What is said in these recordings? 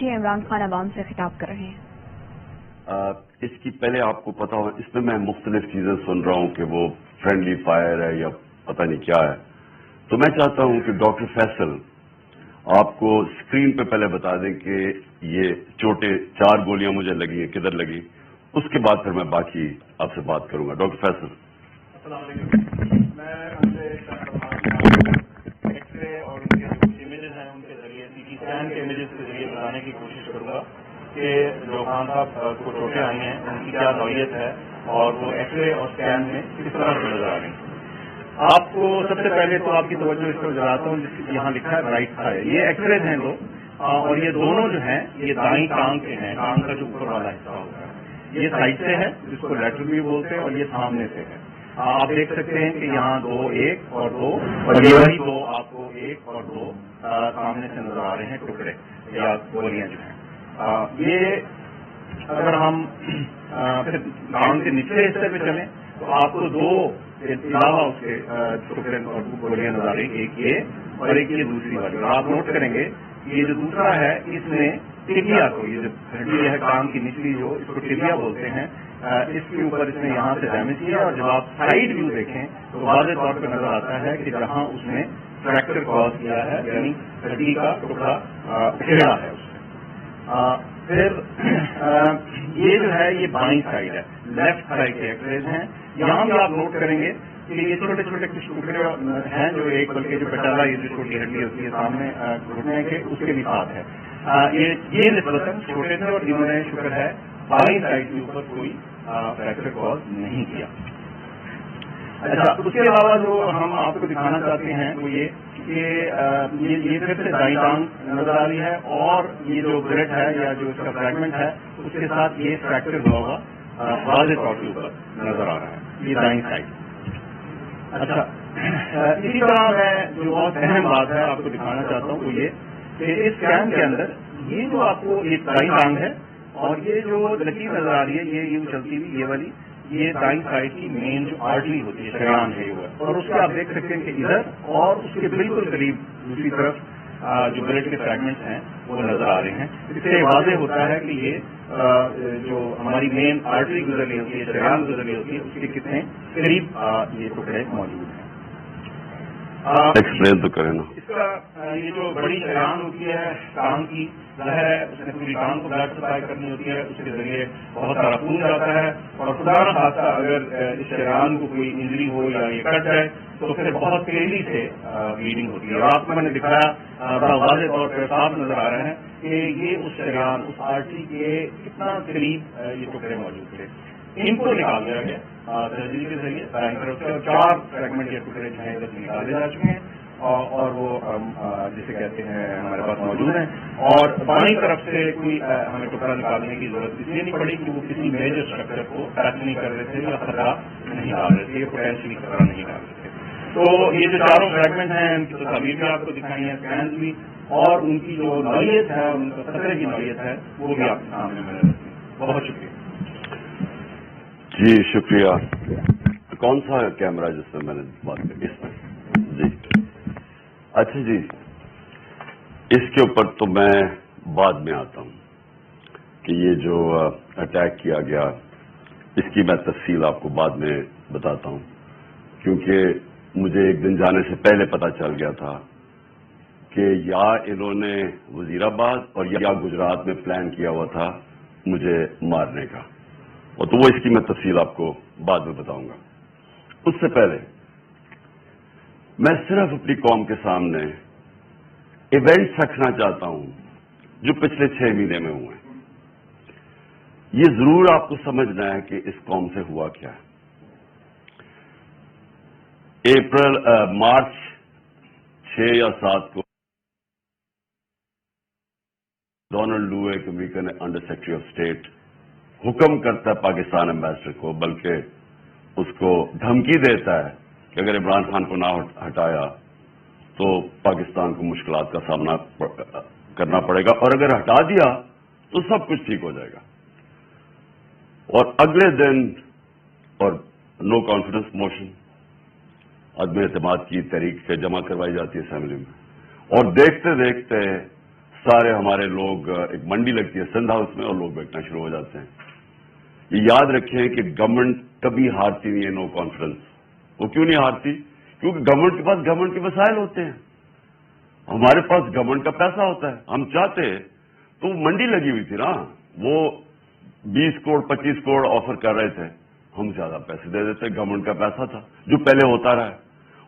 دیکھیے عمران خان عوام سے خطاب کر رہے ہیں. اس کی پہلے آپ کو پتا ہو، اس میں مختلف چیزیں سن رہا ہوں کہ وہ فرینڈلی فائر ہے یا پتہ نہیں کیا ہے. تو میں چاہتا ہوں کہ ڈاکٹر فیصل آپ کو اسکرین پہ پہلے بتا دیں کہ یہ چوٹیں 4 گولیاں مجھے لگی ہیں، کدھر لگی. اس کے بعد پھر میں باقی آپ سے بات کروں گا. ڈاکٹر فیصل. السلام علیکم. میں ان سے ایکس رے اور ان کے جو امیجز ہیں ان کے ذریعے سی ٹی اسکین کے امیجز کے ذریعے بتانے کی کوشش کروں گا کہ جو خان صاحب کو چوٹیں آئی ہیں ان کی کیا نوعیت ہے اور وہ ایکس رے اور اسکین میں کس طرح سے نظر آ رہی ہیں. آپ کو سب سے پہلے تو آپ کی توجہ اس پر دلاتا ہوں جس یہاں لکھا ہے رائٹ تھائی. یہ ایکس ریز ہیں دو اور یہ دونوں جو ہیں یہ دائیں ٹانگ کے ہیں. ٹانگ کا جو اوپر والا حصہ ہوتا ہے یہ سائڈ سے ہے جس کو لیٹرل بھی بولتے ہیں اور یہ سامنے سے ہے. آپ دیکھ سکتے ہیں کہ یہاں 2 1 اور 2 اور یہ وہی 2 آپ کو 1 اور 2 سامنے سے نظر آ رہے ہیں ٹکڑے یا گولیاں جو ہیں. یہ اگر ہم پھر ٹانگ کے نچلے حصے پہ چلیں تو آپ کو 2 علاوہ اس کے ٹکڑے اور گولیاں نظر آ رہی ہیں. ایک یہ اور ایک یہ دوسری والی. اور آپ نوٹ کریں گے یہ جو دوسرا ہے اس میں ٹبیا کو، یہ جو ہڈی ہے کان کی نچلی جو اس کو ٹبیا بولتے ہیں، اس کے اوپر اس نے یہاں سے ڈیمیج کیا. اور جب آپ سائڈ ویو دیکھیں تو واضح طور پہ نظر آتا ہے کہ جہاں اس نے فریکچر کاز کیا ہے یعنی ہڈی کا ٹکڑا پھیڑا ہے اس نے. پھر یہ جو ہے یہ بائیں سائڈ ہے، لیفٹ سائڈ کے ایکسریز ہیں. یہاں بھی آپ نوٹ کریں گے کہ یہ چھوٹے چھوٹے کچھ ٹکڑے ہیں جو ایک بلکہ جو پٹالا یہ جو چھوٹی ہڈی ہوتی ہے سامنے گھٹنے کے اس کے بھی ساتھ ہے. یہ نسبتاً چھوٹے تھے اور انہوں نے شکر ہے بائیں سائڈ کے اوپر کوئی فریکچر کاز نہیں کیا. اچھا، اس کے علاوہ جو ہم آپ کو دکھانا چاہتے ہیں وہ یہ کہ یہ پھر سے دائیں ٹانگ نظر آ رہی ہے اور یہ جو بلیٹ ہے یا جو اس کا فریگمنٹ ہے اس کے ساتھ یہ فریکچر ہوا ہوا واضح طور کے اوپر نظر آ رہا ہے. یہ دائیں سائڈ. اچھا، اسی طرح میں جو بہت اہم بات ہے آپ کو دکھانا چاہتا ہوں وہ یہ کہ اس اسکین کے اندر یہ جو آپ کو یہ دائیں ٹانگ ہے اور یہ جو لکیر نظر آ رہی ہے یہ یوں چلتی ہوئی یہ والی یہ دائیں سائڈ کی مین جو آرٹری ہوتی ہے شریان ہے اور اس کے آپ دیکھ سکتے ہیں کہ ادھر اور اس کے بالکل قریب دوسری طرف جو بلڈ کے فریگمنٹس ہیں وہ نظر آ رہے ہیں. اس سے واضح ہوتا ہے کہ یہ جو ہماری مین آرٹری گزر رہی ہوتی ہے شریان گزر رہی ہوتی ہے اس کے کتنے قریب یہ ٹکڑے موجود ہیں. ایکسپلین تو کریں نا. اس کا یہ جو بڑی شریان ہوتی ہے ٹانگ کی ظاہر ہے اس نے پوری ٹانگ کو بلڈ سپلائی کرنی ہوتی ہے. اس کے ذریعے بہت سارا خون جاتا ہے اور خدا نہ خاصا اگر اس شریان کو کوئی انجری ہو یا یہ کٹ جائے تو پھر بہت تیزی سے بلیڈنگ ہوتی ہے. اور آپ کو میں نے دکھایا بڑا واضح طور پر صاف نظر آ رہا ہے کہ یہ اس شریان اس آرٹری کے کتنا قریب یہ ٹکڑے موجود تھے. ان کو نکال دیا گیا سرجری کے ذریعے دائیں طرف سے اور 4 فریگمنٹ کے ٹکڑے جو ہیں ادھر نکالے جا چکے ہیں اور وہ جسے کہتے ہیں ہمارے پاس موجود ہیں. اور بائیں طرف سے کوئی ہمیں ٹکڑا نکالنے کی ضرورت اس لیے نہیں پڑی کہ وہ کسی میجر اسٹرکچر کو ٹچ نہیں کر رہے تھے یا خطرہ نہیں ڈال رہے تھے یا پوٹینشلی خطرہ نہیں ڈال رہے تھے. تو یہ جو 4 فریگمنٹ ہیں ان کی تصاویر بھی آپ کو دکھائی ہیں، اسکینز بھی، اور ان کی جو نوعیت ہے ان کا خطرے کی نوعیت ہے وہ بھی آپ کے سامنے میں رکھی ہے. بہت شکریہ. جی شکریہ. کون سا کیمرہ جس میں میں نے بات کی؟ اس میں جی. اچھا جی، اس کے اوپر تو میں بعد میں آتا ہوں کہ یہ جو اٹیک کیا گیا اس کی میں تفصیل آپ کو بعد میں بتاتا ہوں، کیونکہ مجھے ایک دن جانے سے پہلے پتہ چل گیا تھا کہ یا انہوں نے وزیر آباد اور یا گجرات میں پلان کیا ہوا تھا مجھے مارنے کا، اور تو وہ اس کی میں تفصیل آپ کو بعد میں بتاؤں گا. اس سے پہلے میں صرف اپنی قوم کے سامنے ایونٹس رکھنا چاہتا ہوں جو پچھلے 6 مہینے میں ہوئے ہیں. یہ ضرور آپ کو سمجھنا ہے کہ اس قوم سے ہوا کیا ہے. مارچ 6 یا 7 کو ڈونلڈ لوئے امریکہ نے انڈر سیکرٹری آف اسٹیٹ حکم کرتا ہے پاکستان ایمبیسڈر کو، بلکہ اس کو دھمکی دیتا ہے کہ اگر عمران خان کو نہ ہٹایا تو پاکستان کو مشکلات کا سامنا کرنا پڑے گا، اور اگر ہٹا دیا تو سب کچھ ٹھیک ہو جائے گا. اور اگلے دن اور نو کانفیڈنس موشن، عدم اعتماد کی تحریک سے جمع کروائی جاتی ہے اسمبلی میں، اور دیکھتے دیکھتے سارے ہمارے لوگ، ایک منڈی لگتی ہے سندھ ہاؤس میں اور لوگ بیٹھنا شروع ہو جاتے ہیں. یہ یاد رکھیں کہ گورنمنٹ کبھی ہارتی نہیں ہے نو کانفیڈنس. وہ کیوں نہیں ہارتی؟ کیونکہ گورنمنٹ کے پاس گورنمنٹ کے وسائل ہوتے ہیں. ہمارے پاس گورنمنٹ کا پیسہ ہوتا ہے. ہم چاہتے تو منڈی لگی ہوئی تھی نا، وہ 20 کروڑ 25 کروڑ آفر کر رہے تھے، ہم زیادہ پیسے دے دیتے. گورنمنٹ کا پیسہ تھا جو پہلے ہوتا رہا ہے.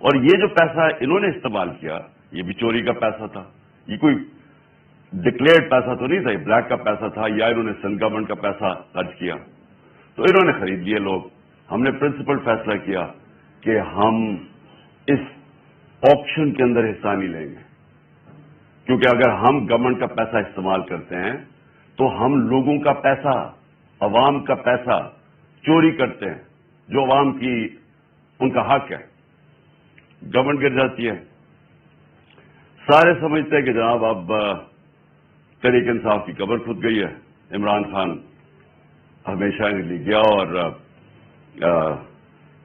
اور یہ جو پیسہ انہوں نے استعمال کیا یہ بھی چوری کا پیسہ تھا. یہ کوئی ڈکلیئرڈ پیسہ تو نہیں تھا، یہ بلیک کا پیسہ تھا، یا انہوں نے سینٹرل گورنمنٹ کا پیسہ خرچ کیا تو انہوں نے خرید لیے لوگ. ہم نے پرنسپل فیصلہ کیا کہ ہم اس آکشن کے اندر حصہ نہیں لیں گے، کیونکہ اگر ہم گورنمنٹ کا پیسہ استعمال کرتے ہیں تو ہم لوگوں کا پیسہ، عوام کا پیسہ چوری کرتے ہیں، جو عوام کی ان کا حق ہے. گورنمنٹ گر جاتی ہے. سارے سمجھتے ہیں کہ جناب اب تحریک انصاف کی قبر کھود گئی ہے، عمران خان ہمیشہ کے لیے گیا اور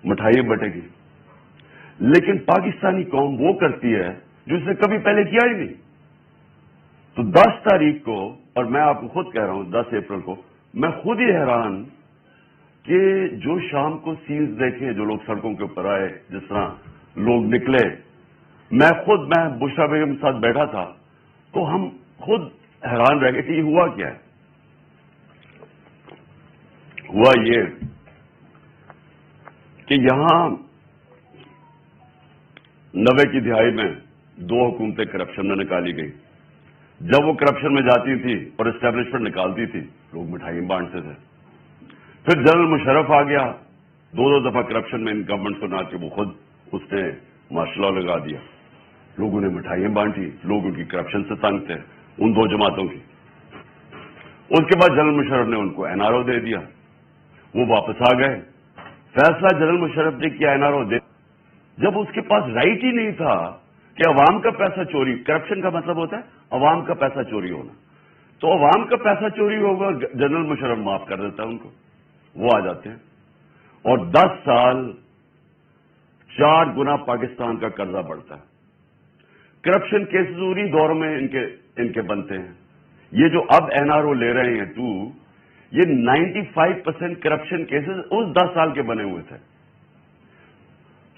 مٹھائی بٹے گی. لیکن پاکستانی قوم وہ کرتی ہے جو اس نے کبھی پہلے کیا ہی نہیں. تو 10 تاریخ کو، اور میں آپ کو خود کہہ رہا ہوں 10 اپریل کو، میں خود ہی حیران کہ جو شام کو سینز دیکھے، جو لوگ سڑکوں کے اوپر آئے، جس طرح لوگ نکلے. میں بشرا بیگم کے ساتھ بیٹھا تھا تو ہم خود حیران رہ گئے کہ یہ ہوا کیا ہے. ہوا یہ کہ یہاں 90 کی دہائی میں 2 حکومتیں کرپشن میں نکالی گئی. جب وہ کرپشن میں جاتی تھی اور اسٹیبلشمنٹ نکالتی تھی، لوگ مٹھائی بانٹتے تھے. پھر جنرل مشرف آ گیا، 2 دفعہ کرپشن میں ان گورنمنٹ کو نہ کہ وہ خود اس نے مارشل لا لگا دیا. لوگوں نے مٹھائیاں بانٹی، لوگ ان کی کرپشن سے تنگ تھے، ان 2 جماعتوں کی. اس کے بعد جنرل مشرف نے ان کو NRO دے دیا، وہ واپس آ گئے. فیصلہ جنرل مشرف نے کیا NRO دے، جب اس کے پاس رائٹ ہی نہیں تھا کہ عوام کا پیسہ چوری. کرپشن کا مطلب ہوتا ہے عوام کا پیسہ چوری ہونا. تو عوام کا پیسہ چوری ہوگا، جنرل مشرف معاف کر دیتا ہے ان کو، وہ آ جاتے ہیں. اور 10 سال 4 گنا پاکستان کا قرضہ بڑھتا ہے. کرپشن کیسز انہی دور میں ان کے بنتے ہیں. یہ جو اب NRO لے رہے ہیں یہ 95% کرپشن کیسز اس 10 سال کے بنے ہوئے تھے.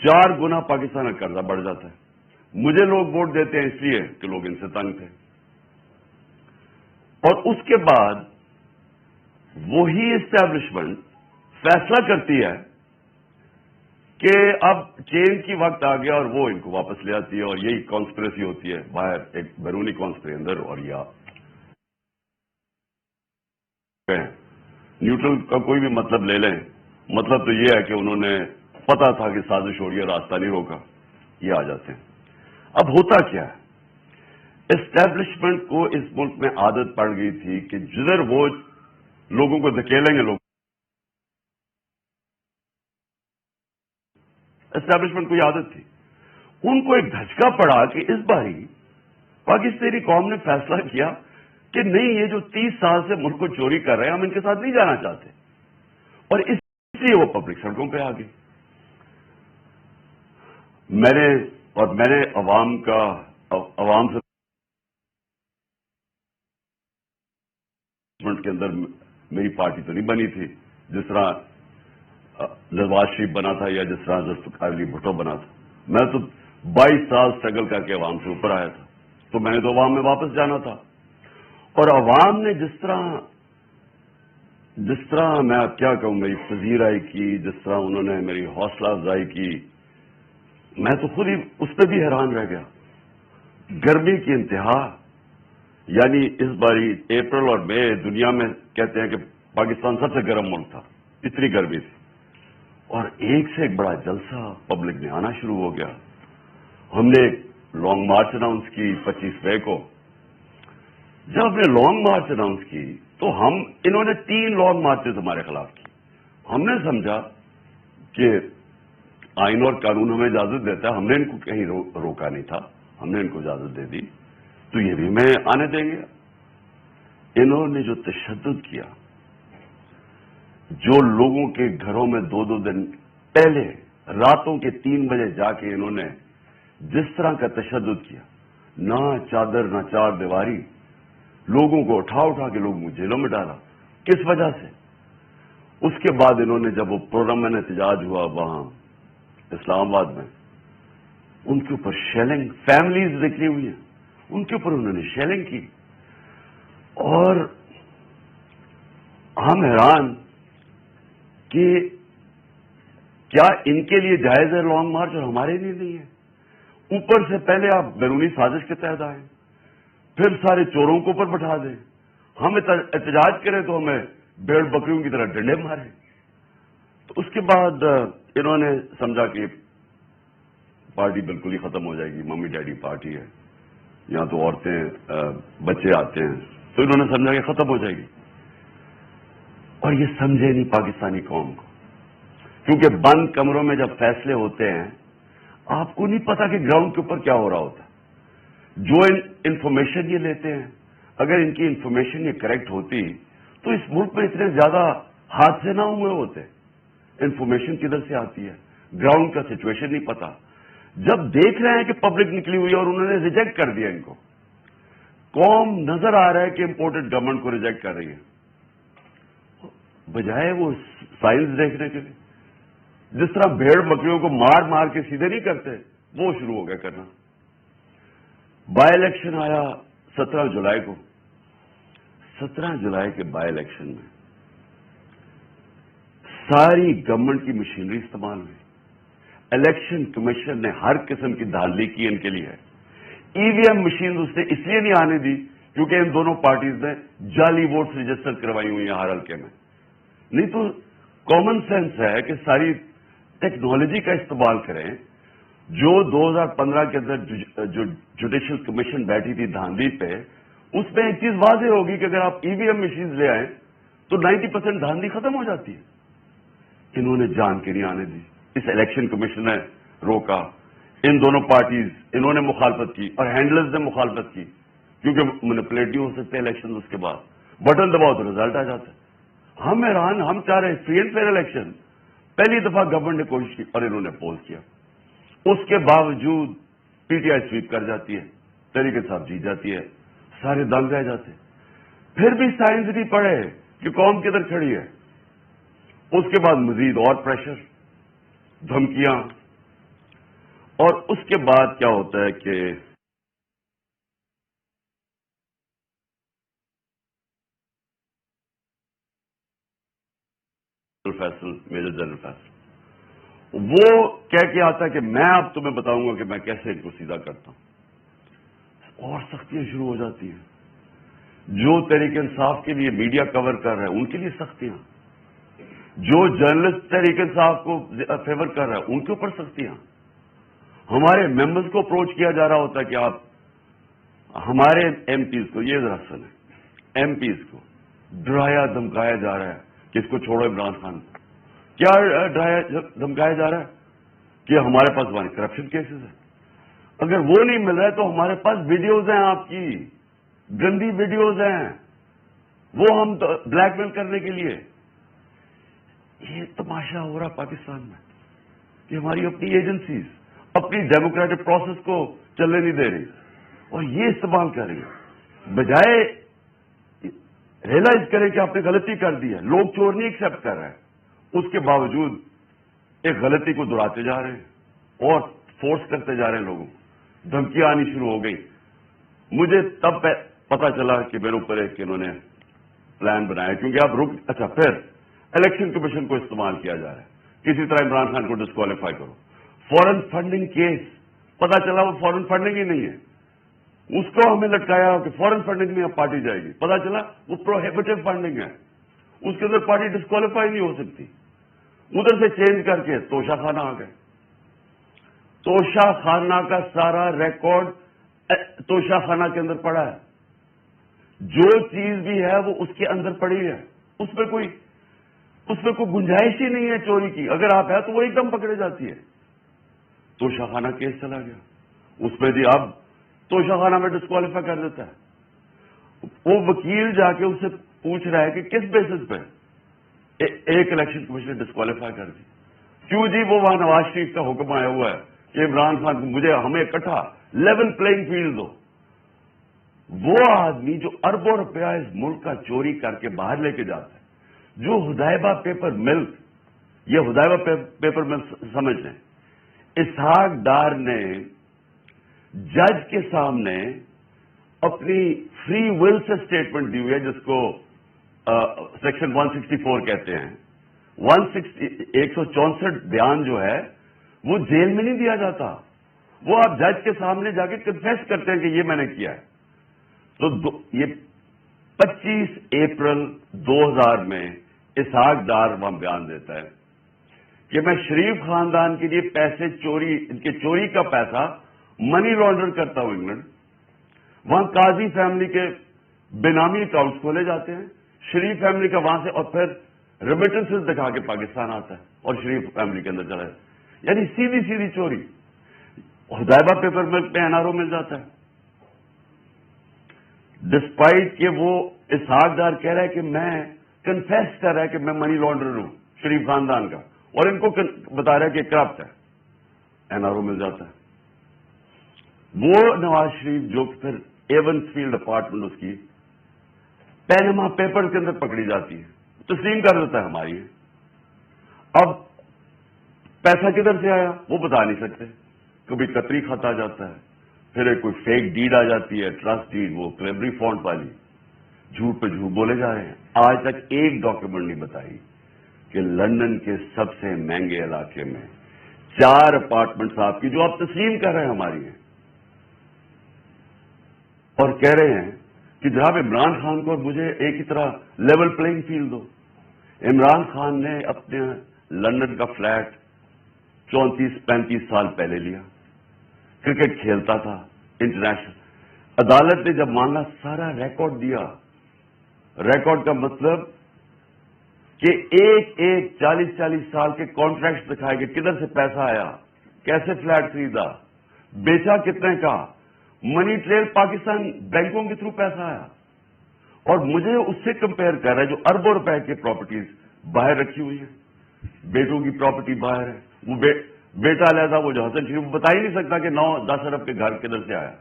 4 گنا پاکستان کا قرضہ بڑھ جاتا ہے. مجھے لوگ ووٹ دیتے ہیں اس لیے کہ لوگ ان سے تنگ تھے. اور اس کے بعد وہی اسٹیبلشمنٹ فیصلہ کرتی ہے کہ اب چینج کی وقت آ گیا اور وہ ان کو واپس لے آتی ہے. اور یہی کانسپریسی ہوتی ہے باہر، ایک بیرونی کانسپریسی اندر. اور یا نیوٹرل کا کوئی بھی مطلب لے لیں، مطلب تو یہ ہے کہ انہوں نے پتا تھا کہ سازش ہو رہی ہے، راستہ نہیں روکا، یہ آ جاتے ہیں. اب ہوتا کیا ہے، اسٹیبلشمنٹ کو اس ملک میں عادت پڑ گئی تھی کہ جدھر وہ لوگوں کو دھکیلیں گے لوگ. اسٹیبلشمنٹ کو یہ عادت تھی. ان کو ایک دھچکا پڑا کہ اس باری پاکستانی قوم نے فیصلہ کیا کہ نہیں، یہ جو 30 سال سے ملک کو چوری کر رہے ہیں ہم ان کے ساتھ نہیں جانا چاہتے. اور اس لیے وہ پبلک سڑکوں پہ آ گئی. میں نے عوام سے کے اندر میری پارٹی تو نہیں بنی تھی جس طرح نواز شریف بنا تھا یا جس طرح ذوالفقار علی بھٹو بنا تھا. میں تو 22 سال سٹرگل کر کے عوام سے اوپر آیا تھا، تو میں نے تو عوام میں واپس جانا تھا. اور عوام نے جس طرح میں اب کیا کہوں، میری پذیرائی کی، جس طرح انہوں نے میری حوصلہ افزائی کی، میں تو خود ہی اس پہ بھی حیران رہ گیا. گرمی کی انتہا، یعنی اس باری اپریل اور مئی دنیا میں کہتے ہیں کہ پاکستان سب سے گرم ملک تھا، اتنی گرمی تھی. اور ایک سے ایک بڑا جلسہ پبلک میں آنا شروع ہو گیا. ہم نے ایک لانگ مارچ اناؤنس کی 25 مئی کو. جب ہم نے لانگ مارچ اناؤنس کی تو انہوں نے 3 لانگ مارچز ہمارے خلاف کی. ہم نے سمجھا کہ آئین اور قانون ہمیں اجازت دیتا ہے، ہم نے ان کو کہیں روکا نہیں تھا، ہم نے ان کو اجازت دے دی تو یہ بھی میں آنے دیں گے. انہوں نے جو تشدد کیا، جو لوگوں کے گھروں میں 2 دن پہلے راتوں کے 3 بجے جا کے انہوں نے جس طرح کا تشدد کیا، نہ چادر نہ چار دیواری، لوگوں کو اٹھا کے لوگوں کو جیلوں میں ڈالا. کس وجہ سے؟ اس کے بعد انہوں نے جب وہ پرامن احتجاج ہوا وہاں اسلام آباد میں، ان کے اوپر شیلنگ، فیملیز نکلی ہوئی ہیں، ان کے اوپر انہوں نے شیلنگ کی. اور ہم حیران کہ کیا ان کے لیے جائز ہے لانگ مارچ اور ہمارے لیے نہیں ہے؟ اوپر سے پہلے آپ بیرونی سازش کے تحت آئیں، پھر سارے چوروں کو اوپر بٹھا دیں، ہم احتجاج کریں تو ہمیں بھیڑ بکریوں کی طرح ڈنڈے ماریں. تو اس کے بعد انہوں نے سمجھا کہ پارٹی بالکل ہی ختم ہو جائے گی، ممی ڈیڈی پارٹی ہے، یہاں تو عورتیں بچے آتے ہیں، تو انہوں نے سمجھا کہ ختم ہو جائے گی. اور یہ سمجھے نہیں پاکستانی قوم کو، کیونکہ بند کمروں میں جب فیصلے ہوتے ہیں آپ کو نہیں پتا کہ گراؤنڈ کے اوپر کیا ہو رہا ہوتا. جو انفارمیشن یہ لیتے ہیں، اگر ان کی انفارمیشن یہ کریکٹ ہوتی تو اس ملک میں اتنے زیادہ حادثے نہ ہوئے ہوتے. انفارمیشن کدھر سے آتی ہے؟ گراؤنڈ کا سچویشن نہیں پتا. جب دیکھ رہے ہیں کہ پبلک نکلی ہوئی ہے اور انہوں نے ریجیکٹ کر دیا ان کو، قوم نظر آ رہا ہے کہ امپورٹڈ گورنمنٹ کو ریجیکٹ کر رہی ہے، بجائے وہ سائنس دیکھنے کے لیے جس طرح بھیڑ بکریوں کو مار مار کے سیدھے نہیں کرتے وہ شروع ہو گیا کرنا. بائی الیکشن آیا 17 جولائی کو. 17 جولائی کے بائی الیکشن میں ساری گورنمنٹ کی مشینری استعمال ہوئی. الیکشن کمیشن نے ہر قسم کی دھاندلی کی ان کے لیے. ای وی ایم مشین اس نے اس لیے نہیں آنے دی کیونکہ ان دونوں پارٹیز نے جعلی ووٹس رجسٹر کروائی ہوئی ہیں ہر حلقے میں. نہیں تو کامن سینس ہے کہ ساری ٹیکنالوجی کا استعمال کریں. جو 2015 کے اندر جو جوڈیشل کمیشن بیٹھی تھی دھاندلی پہ، اس میں ایک چیز واضح ہوگی کہ اگر آپ ای وی ایم مشین لے آئیں تو 90% دھاندلی ختم ہو جاتی ہے. انہوں نے جان کے نہیں آنے دی. اس الیکشن کمیشن نے روکا. ان دونوں پارٹیز انہوں نے مخالفت کی اور ہینڈلرز نے مخالفت کی کیونکہ مینیپولیٹ نہیں ہو سکتے الیکشن. اس کے بعد بٹن دباؤ تو رزلٹ آ جاتا ہے. ہم حیران، ہم چاہ رہے ہیں فری اینڈ فیئر الیکشن. پہلی دفعہ گورنمنٹ نے کوشش کی اور انہوں نے پوز کیا. اس کے باوجود پی ٹی آئی سویپ کر جاتی ہے، تحریک انصاف جیت جاتی ہے، سارے دنگ رہ جاتے. پھر بھی سائنس نہیں پڑھے کہ قوم کدھر کھڑی ہے. اس کے بعد مزید اور پریشر، دھمکیاں، اور اس کے بعد کیا ہوتا ہے کہ فیصل میجر جنرل فیصل وہ کہہ کے آتا ہے کہ میں اب تمہیں بتاؤں گا کہ میں کیسے ان کو سیدھا کرتا ہوں. اور سختیاں شروع ہو جاتی ہیں. جو تحریک انصاف کے لیے میڈیا کور کر رہا ہے ان کے لیے سختیاں، جو جرنلسٹ تحریک انصاف کو فیور کر رہا ہے ان کے اوپر سختیاں. ہمارے ممبرز کو اپروچ کیا جا رہا ہوتا ہے کہ آپ ہمارے ایم پیز کو، یہ ذرا سنیں، ایم پیز کو ڈرایا دھمکایا جا رہا ہے کہ اس کو چھوڑو عمران خان. کیا ڈرایا دھمکایا جا رہا ہے کہ ہمارے پاس ہمارے کرپشن کیسز ہیں. اگر وہ نہیں مل رہا ہے تو ہمارے پاس ویڈیوز ہیں، آپ کی گندی ویڈیوز ہیں، وہ ہم بلیک میل کرنے کے لیے. یہ تماشا ہو رہا پاکستان میں کہ ہماری اپنی ایجنسیز اپنی ڈیموکریٹک پروسیس کو چلنے نہیں دے رہی اور یہ استعمال کر رہی ہے. بجائے ریئلائز کریں کہ آپ نے غلطی کر دی ہے. لوگ چور نہیں ایکسپٹ کر رہے ہیں، اس کے باوجود ایک غلطی کو دہراتے جا رہے ہیں اور فورس کرتے جا رہے ہیں. لوگوں دھمکیاں آنی شروع ہو گئی. مجھے تب پتا چلا کہ میرے اوپر ایک انہوں نے پلان بنایا کیونکہ آپ اچھا پھر الیکشن کمیشن کو استعمال کیا جا رہا ہے کسی طرح عمران خان کو ڈسکوالیفائی کرو. فورن فنڈنگ کیس پتا چلا وہ فورن فنڈنگ ہی نہیں ہے، اس کو ہمیں لٹکایا کہ فورن فنڈنگ میں اب پارٹی جائے گی. پتا چلا وہ پروہیبٹو فنڈنگ ہے، اس کے اندر پارٹی ڈسکوالیفائی نہیں ہو سکتی. ادھر سے چینج کر کے توشہ خانہ آ گئے. توشہ خانہ کا سارا ریکارڈ توشہ خانہ کے اندر پڑا ہے. جو چیز بھی ہے وہ اس کے اندر پڑی ہے. اس میں کوئی گنجائش ہی نہیں ہے چوری کی. اگر آپ ہے تو وہ ایک دم پکڑے جاتی ہے. توشہ خانہ کیس چلا گیا، اس میں بھی اب توشہ خانہ میں ڈسکوالیفائی کر دیتا ہے. وہ وکیل جا کے اس سے پوچھ رہا ہے کہ کس بیسس پہ ایک الیکشن کمیشن نے ڈسکوالیفائی کر دی. کیوں جی؟ وہ وہاں نواز شریف کا حکم آیا ہوا ہے کہ عمران خان کو ہمیں اکٹھا لیول پلئنگ فیلڈ دو. وہ آدمی جو اربوں روپیہ اس ملک کا چوری کر کے باہر لے کے جاتا ہے، جو ہدایبہ پیپر مل، یہ ہدایبہ پیپر مل سمجھ لیں، اسحاق ڈار نے جج کے سامنے اپنی فری ول سے اسٹیٹمنٹ دی ہوئی ہے، جس کو سیکشن 164 کہتے ہیں۔ 164 بیان جو ہے وہ جیل میں نہیں دیا جاتا، وہ آپ جج کے سامنے جا کے کنفیس کرتے ہیں کہ یہ میں نے کیا ہے۔ تو یہ 25 اپریل 2000 میں اسحاق ڈار وہاں بیان دیتا ہے کہ میں شریف خاندان کے لیے پیسے چوری، ان کے چوری کا پیسہ منی لانڈر کرتا ہوں انگلینڈ۔ وہاں قاضی فیملی کے بینامی اکاؤنٹس کھولے جاتے ہیں، شریف فیملی کا وہاں سے، اور پھر ریمیٹنسز دکھا کے پاکستان آتا ہے اور شریف فیملی کے اندر چلا جاتا ہے، یعنی سیدھی سیدھی چوری۔ ہدایبہ پیپر ملک میں این آر او مل جاتا ہے، ڈسپائٹ کہ وہ اسحاق ڈار کہہ رہا ہے کہ میں کنفیس کر رہا ہے کہ میں منی لانڈرر ہوں شریف خاندان کا، اور ان کو بتا رہا ہے کہ کرپٹ ہے، این آر او مل جاتا ہے۔ وہ نواز شریف جو پھر ایونس فیلڈ اپارٹمنٹ اس کی پینما پیپر کے اندر پکڑی جاتی ہے، تسلیم کر دیتا ہے ہماری ہے۔ اب پیسہ کدھر سے آیا وہ بتا نہیں سکتے، کبھی قطری خط آ جاتا ہے، پھر ایک کوئی فیک ڈیڈ آ جاتی ہے، ٹرسٹ ڈیڈ، وہ کلیبری فونٹ والی، جھوٹ پہ جھوٹ بولے جا رہے ہیں۔ آج تک ایک ڈاکیومنٹ نہیں بتائی کہ لندن کے سب سے مہنگے علاقے میں 4 اپارٹمنٹس آپ کی جو آپ تسلیم کر رہے ہیں ہماری ہیں، اور کہہ رہے ہیں کہ جناب عمران خان کو مجھے ایک ہی طرح لیول پلینگ فیلڈ دو۔ عمران خان نے اپنے لندن کا فلیٹ 34-35 سال پہلے لیا، کرکٹ کھیلتا تھا انٹرنیشنل، عدالت نے جب مانگا سارا ریکارڈ دیا۔ ریکارڈ کا مطلب کہ ایک 40 سال کے کانٹریکٹ دکھائے کہ کدھر سے پیسہ آیا، کیسے فلیٹ خریدا، بیچا کتنے کا، منی ٹریل پاکستان بینکوں کے تھرو پیسہ آیا، اور مجھے اس سے کمپیئر کر رہا ہے جو اربوں روپے کی پراپرٹیز باہر رکھی ہوئی ہیں، بیٹوں کی پراپرٹی باہر ہے، وہ بیٹا علیحدہ، وہ جو حسن شریف بتا ہی نہیں سکتا کہ 9-10 ارب کے گھر کدھر سے آیا،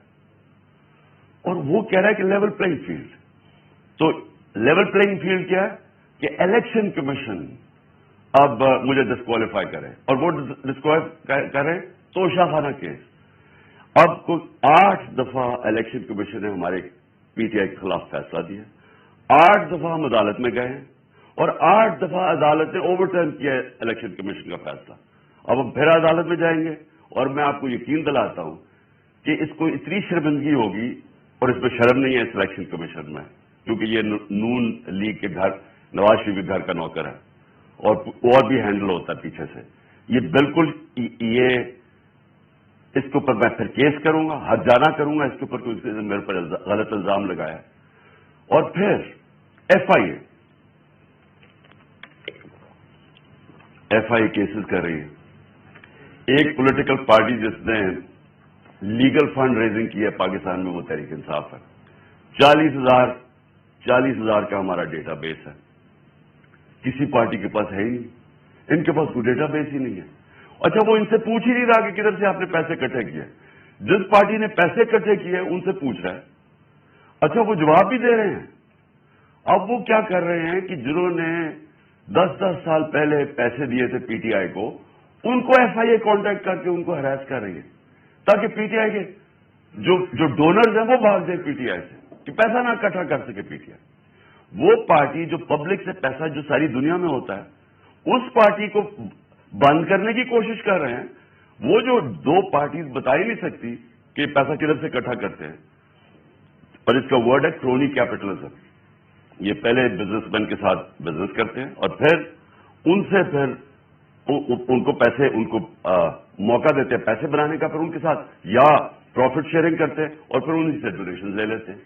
اور وہ کہہ رہا ہے کہ لیول پلینگ فیلڈ۔ تو لیول پلینگ فیلڈ کیا ہے کہ الیکشن کمیشن اب مجھے ڈسکوالیفائی کرے، اور وہ ڈسکوالیفائی کرے توشہ خانہ کیس۔ اب کوئی 8 دفعہ الیکشن کمیشن نے ہمارے پی ٹی آئی کے خلاف فیصلہ دیا، 8 دفعہ ہم عدالت میں گئے ہیں، اور 8 دفعہ عدالت نے اوور ٹرن کیا الیکشن کمیشن کا فیصلہ۔ اب ہم پھر عدالت میں جائیں گے، اور میں آپ کو یقین دلاتا ہوں کہ اس کو اتنی شرمندگی ہوگی، اور اس میں شرم نہیں ہے اس الیکشن کمیشن میں، کیونکہ یہ نون لیگ کے گھر، نواز شریف کے گھر کا نوکر ہے، اور بھی ہینڈل ہوتا ہے پیچھے سے۔ یہ بالکل یہ اس کے اوپر میں پھر کیس کروں گا، حد جانا کروں گا اس کے اوپر، کوئی میرے پر غلط الزام لگایا۔ اور پھر ایف آئی اے کیسز کر رہی ہے۔ ایک پولیٹیکل پارٹی جس نے لیگل فنڈ ریزنگ کی ہے پاکستان میں، وہ تحریک انصاف ہے۔ 40,000 کا ہمارا ڈیٹا بیس ہے، کسی پارٹی کے پاس ہے ہی نہیں، ان کے پاس کوئی ڈیٹا بیس ہی نہیں ہے۔ اچھا، وہ ان سے پوچھ ہی نہیں رہا کہ کدھر سے آپ نے پیسے اکٹھے کیے، جس پارٹی نے پیسے اکٹھے کیے ان سے پوچھ رہا ہے۔ اچھا، وہ جواب بھی دے رہے ہیں۔ اب وہ کیا کر رہے ہیں کہ جنہوں نے 10 سال پہلے پیسے دیے تھے پی ٹی آئی کو، ان کو ایف آئی اے کانٹیکٹ کر کے ان کو ہراس کر رہی ہے، تاکہ پی ٹی آئی کے جو ڈونرز ہیں وہ بھاگ جائیں پی ٹی آئی سے، کہ پیسہ نہ اکٹھا کر سکے پی ٹی آئی۔ وہ پارٹی جو پبلک سے پیسہ جو ساری دنیا میں ہوتا ہے، اس پارٹی کو بند کرنے کی کوشش کر رہے ہیں۔ وہ جو 2 پارٹیز بتا ہی نہیں سکتی کہ پیسہ کدھر سے اکٹھا کرتے ہیں، اور اس کا ورڈ ہے کرونی کیپٹلزم۔ یہ پہلے بزنس مین کے ساتھ بزنس کرتے ہیں، اور پھر ان سے ان کو پیسے، ان کو موقع دیتے ہیں پیسے بنانے کا، پھر ان کے ساتھ یا پروفٹ شیئرنگ کرتے ہیں، اور پھر انہیں سے ڈونیشن لے لیتے ہیں۔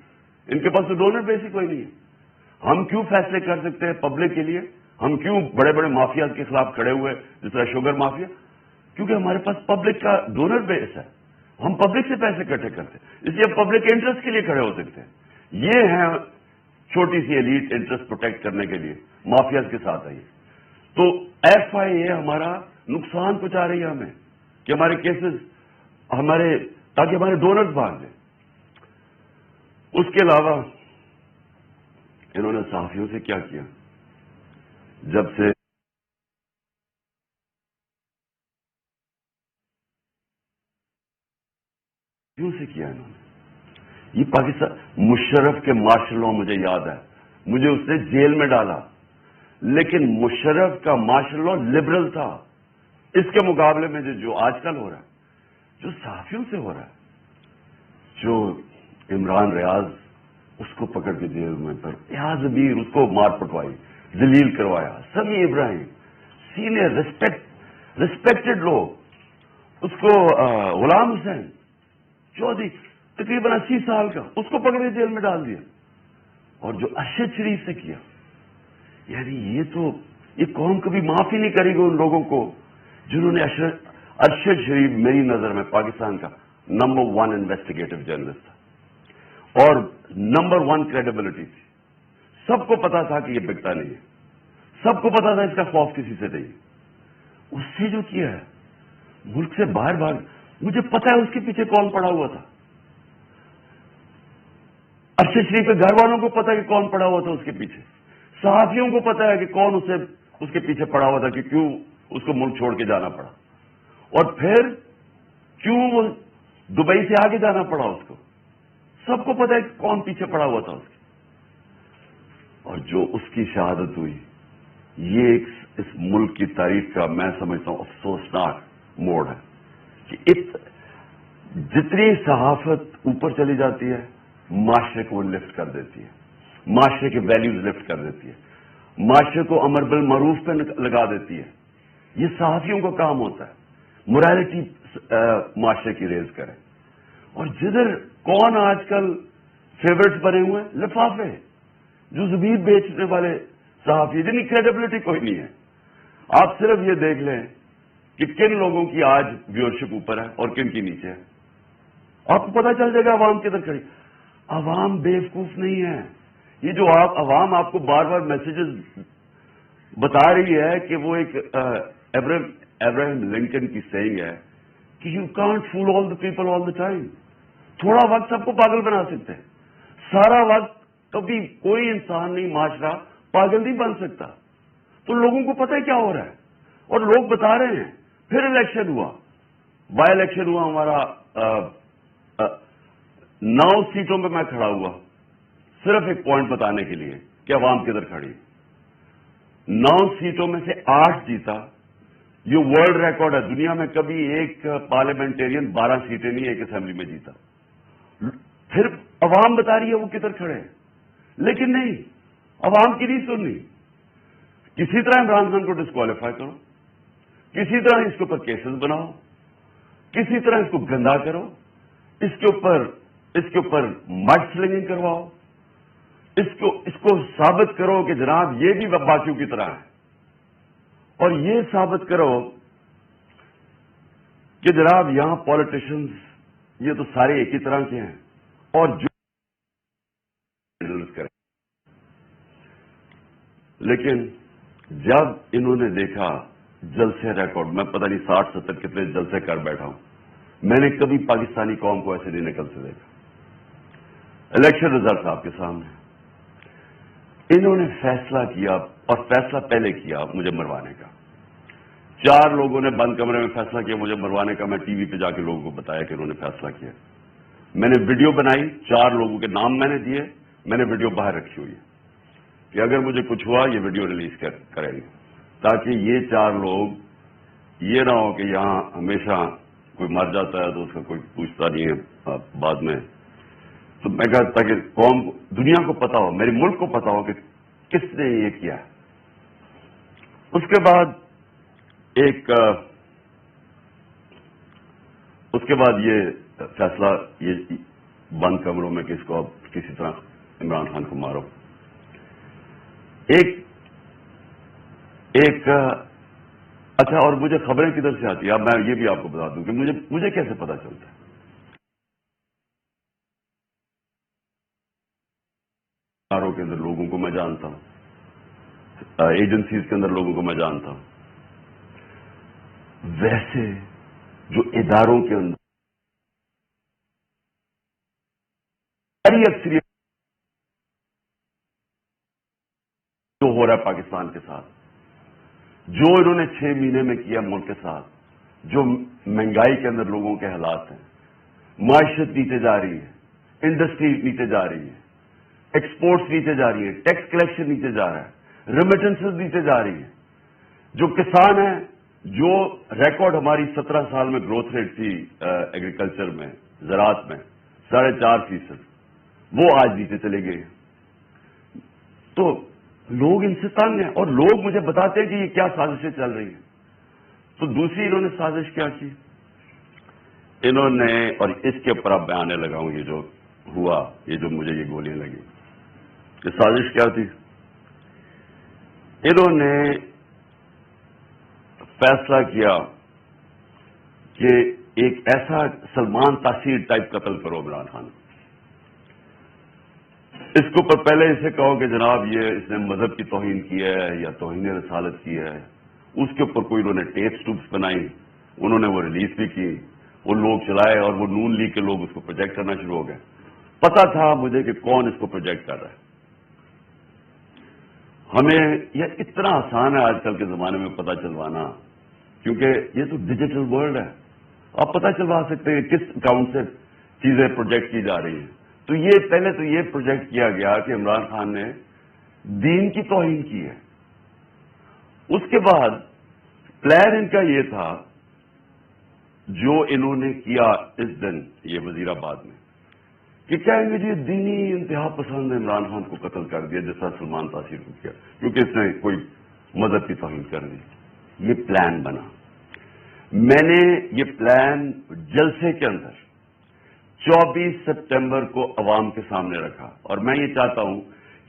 ان کے پاس تو ڈونر بیس ہی کوئی نہیں ہے۔ ہم کیوں فیصلے کر سکتے ہیں پبلک کے لیے؟ ہم کیوں بڑے بڑے مافیا کے خلاف کھڑے ہوئے، جس طرح شوگر مافیا؟ کیونکہ ہمارے پاس پبلک کا ڈونر بیس ہے، ہم پبلک سے پیسے اکٹھے کرتے ہیں، اس لیے پبلک انٹرسٹ کے لیے کھڑے ہو سکتے ہیں۔ یہ ہیں چھوٹی سی ایلیٹ انٹرسٹ پروٹیکٹ کرنے کے لیے مافیاز کے ساتھ آئیے۔ تو ایف آئی اے ہمارا نقصان پہنچا رہی ہے ہمیں، کہ ہمارے کیسز تاکہ ہمارے ڈونرز بھاگ جائیں۔ اس کے علاوہ انہوں نے صحافیوں سے کیا کیا؟ جب سے کیا انہوں نے یہ پاکستان مشرف کے مارشل لا مجھے یاد ہے، مجھے اس نے جیل میں ڈالا، لیکن مشرف کا مارشل لا لبرل تھا۔ اس کے مقابلے میں جو آج کل ہو رہا ہے، جو صحافیوں سے ہو رہا ہے، جو عمران ریاض اس کو پکڑ کے جیل میں پر ایاز ابیر اس کو مار پٹوائی، ذلیل کروایا، سمیع ابراہیم سینئر ریسپیکٹڈ لوگ، اس کو غلام حسین چودھری تقریباً 80 سال کا، اس کو پکڑ کے جیل میں ڈال دیا۔ اور جو ارشد شریف سے کیا، یعنی یہ قوم کبھی معافی نہیں کرے گی ان لوگوں کو جنہوں نے ارشد شریف میری نظر میں پاکستان کا نمبر 1 انویسٹیگیٹو جرنلسٹ تھا اور نمبر 1 کریڈیبلٹی تھی۔ سب کو پتا تھا کہ یہ بکتا نہیں ہے، سب کو پتا تھا اس کا خوف کسی سے نہیں۔ اس سے جو کیا ہے، ملک سے باہر بھاگ، مجھے پتا ہے اس کے پیچھے کون پڑا ہوا تھا۔ ارشد شریف کے گھر والوں کو پتا ہے کہ کون پڑا ہوا تھا اس کے پیچھے، صحافیوں کو پتا ہے کہ کون اس کے پیچھے پڑا ہوا تھا کہ کیوں اس کو ملک چھوڑ کے جانا پڑا، اور پھر کیوں وہ دبئی سے آگے جانا پڑا اس کو، سب کو پتا ہے کہ کون پیچھے پڑا ہوا تھا اس کے۔ اور جو اس کی شہادت ہوئی، یہ اس ملک کی تاریخ کا میں سمجھتا ہوں افسوسناک موڑ ہے کہ جتنی صحافت اوپر چلی جاتی ہے، معاشرے کو لفٹ کر دیتی ہے، معاشرے کے ویلیوز لفٹ کر دیتی ہے، معاشرے کو امر بالمعروف پہ لگا دیتی ہے۔ یہ صحافیوں کا کام ہوتا ہے، موریلٹی معاشرے کی ریز کرے۔ اور جدھر کون آج کل فیورٹس بنے ہوئے ہیں؟ لفافے، جو زبیب بیچنے والے صحافی، جن کی کریڈیبلٹی کوئی نہیں ہے۔ آپ صرف یہ دیکھ لیں کہ کن لوگوں کی آج ویورشپ اوپر ہے اور کن کی نیچے ہے، آپ کو پتا چل جائے گا عوام کدھر کھڑی۔ عوام بیوقوف نہیں ہے، یہ جو عوام آپ کو بار بار میسیجز بتا رہی ہے کہ وہ ایک ابراہم لنکن کی سیئنگ ہے کہ you can't fool all the people all the time. تھوڑا وقت سب کو پاگل بنا سکتے ہیں، سارا وقت کبھی کوئی انسان نہیں، معاشرہ پاگل نہیں بن سکتا۔ تو لوگوں کو پتہ ہے کیا ہو رہا ہے اور لوگ بتا رہے ہیں۔ پھر الیکشن ہوا، بائی الیکشن ہوا ہمارا 9 سیٹوں پہ میں کھڑا ہوا، صرف ایک پوائنٹ بتانے کے لیے کہ عوام کدھر کھڑی۔ 9 سیٹوں میں سے 8 جیتا۔ یہ ورلڈ ریکارڈ ہے، دنیا میں کبھی ایک پارلیمنٹرین 12 سیٹیں نہیں ایک اسمبلی میں جیتا۔ پھر عوام بتا رہی ہے وہ کدھر کھڑے ہیں، لیکن نہیں، عوام کی نہیں سننی۔ کسی طرح عمران خان کو ڈسکوالیفائی کرو، کسی طرح اس کے اوپر کیسز بناؤ، کسی طرح اس کو گندا کرو، اس کے اوپر مڈ سلنگنگ کرواؤ، اس کو ثابت کرو کہ جناب یہ بھی باقیوں کی طرح ہے، اور یہ ثابت کرو کہ جناب یہاں پالیٹیشنز یہ تو سارے ایک ہی طرح کے ہیں، اور جو کریں۔ لیکن جب انہوں نے دیکھا جلسے ریکارڈ، میں پتہ نہیں 60-70 کتنے جلسے کر بیٹھا ہوں، میں نے کبھی پاکستانی قوم کو ایسے نہیں نکلتے دیکھا۔ الیکشن رزلٹ آپ کے سامنے، انہوں نے فیصلہ کیا، اور فیصلہ پہلے کیا مجھے مروانے کا۔ 4 لوگوں نے بند کمرے میں فیصلہ کیا مجھے مروانے کا۔ میں ٹی وی پہ جا کے لوگوں کو بتایا کہ انہوں نے فیصلہ کیا۔ میں نے ویڈیو بنائی، 4 لوگوں کے نام میں نے دیے، میں نے ویڈیو باہر رکھی ہوئی ہے کہ اگر مجھے کچھ ہوا یہ ویڈیو ریلیز کریں گے، تاکہ یہ 4 لوگ یہ نہ ہو کہ یہاں ہمیشہ کوئی مر جاتا ہے تو اس کا کوئی پوچھتا نہیں ہے بعد میں۔ تو میں کہا تاکہ قوم کو، دنیا کو پتا ہو، میرے ملک کو پتا ہو کہ کس نے یہ کیا ہے۔ اس کے بعد یہ فیصلہ، یہ بند کمروں میں کہ اس کو اب کسی طرح عمران خان کو مارو۔ اچھا، اور مجھے خبریں کدھر سے آتی ہیں، اب میں یہ بھی آپ کو بتا دوں کہ مجھے کیسے پتا چلتا ہے۔ اداروں کے اندر لوگوں کو میں جانتا ہوں، ایجنسیز کے اندر لوگوں کو میں جانتا ہوں، ویسے جو اداروں کے اندر اکثریت ہو رہا ہے پاکستان کے ساتھ، جو انہوں نے 6 مہینے میں کیا ملک کے ساتھ، جو مہنگائی کے اندر لوگوں کے حالات ہیں، معیشت نیچے جا رہی ہے، انڈسٹری نیچے جا رہی ہے، ایکسپورٹس نیچے جا رہی ہے، ٹیکس کلیکشن نیچے جا رہا ہے، ریمیٹنسز نیچے جا رہی ہے، جو کسان ہیں، جو ریکارڈ ہماری 17 سال میں گروتھ ریٹ تھی ایگریکلچر میں، زراعت میں 4.5%، وہ آج نیچے چلے گئے۔ تو لوگ ان سے تنگ ہیں، اور لوگ مجھے بتاتے ہیں کہ یہ کیا سازشیں چل رہی ہیں۔ تو دوسری انہوں نے سازش کیا کی، انہوں نے، اور اس کے اوپر اب میں آنے لگا ہوں، یہ جو ہوا، یہ جو مجھے یہ گولیاں لگی، یہ سازش کیا تھی؟ انہوں نے فیصلہ کیا کہ ایک ایسا سلمان تاثیر ٹائپ قتل کرو عمران خان۔ اس کے اوپر پہلے اسے کہو کہ جناب یہ اس نے مذہب کی توہین کی ہے یا توہین رسالت کی ہے، اس کے اوپر کوئی انہوں نے ٹیپس ٹوپس بنائی، انہوں نے وہ ریلیز بھی کی، وہ لوگ چلائے، اور وہ نون لیگ کے لوگ اس کو پروجیکٹ کرنا شروع ہو گئے۔ پتا تھا مجھے کہ کون اس کو پروجیکٹ کر رہا ہے۔ ہمیں یہ اتنا آسان ہے آج کل کے زمانے میں پتہ چلوانا، کیونکہ یہ تو ڈیجیٹل ورلڈ ہے، آپ پتہ چلوا سکتے ہیں کس اکاؤنٹ سے چیزیں پروجیکٹ کی جا رہی ہیں۔ تو یہ پہلے تو یہ پروجیکٹ کیا گیا کہ عمران خان نے دین کی توہین کی ہے۔ اس کے بعد پلان ان کا یہ تھا، جو انہوں نے کیا اس دن یہ وزیر آباد میں، کہ کہیں گے جی دینی انتہا پسند نے عمران خان کو قتل کر دیا جیسا سلمان تاثیر کو کیا، کیونکہ اس نے کوئی مذہب کی توہین کر دی۔ یہ پلان بنا۔ میں نے یہ پلان جلسے کے اندر 24 سپٹمبر کو عوام کے سامنے رکھا، اور میں یہ چاہتا ہوں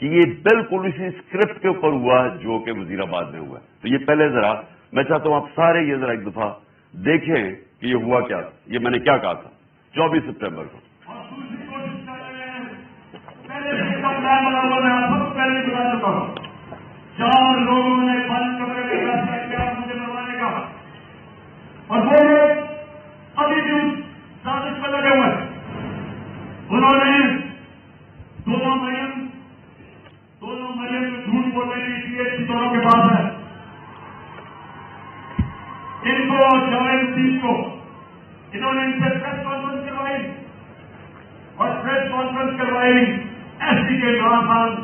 کہ یہ بالکل اسی اسکرپٹ کے اوپر ہوا جو کہ وزیر آباد میں ہوا ہے۔ تو یہ پہلے ذرا میں چاہتا ہوں آپ سارے یہ ذرا ایک دفعہ دیکھیں کہ یہ ہوا کیا تھا، یہ میں نے کیا کہا تھا 24 سپٹمبر کو۔ چار لوگوں نے بند کمرے میں فیصلہ کیا مجھے مروانے کا، اور وہ لوگ ابھی بھی سازش میں لگے ہوئے ہیں۔ انہوں نے دونوں مریم میں جھوٹ بولنے کی لیے دونوں کے پاس ہے، ان کو جوائن کو انہوں نے ان سے پریس کانفرنس کروائی، اور پریس کانفرنس کروائی ایس ٹی کے عمران خان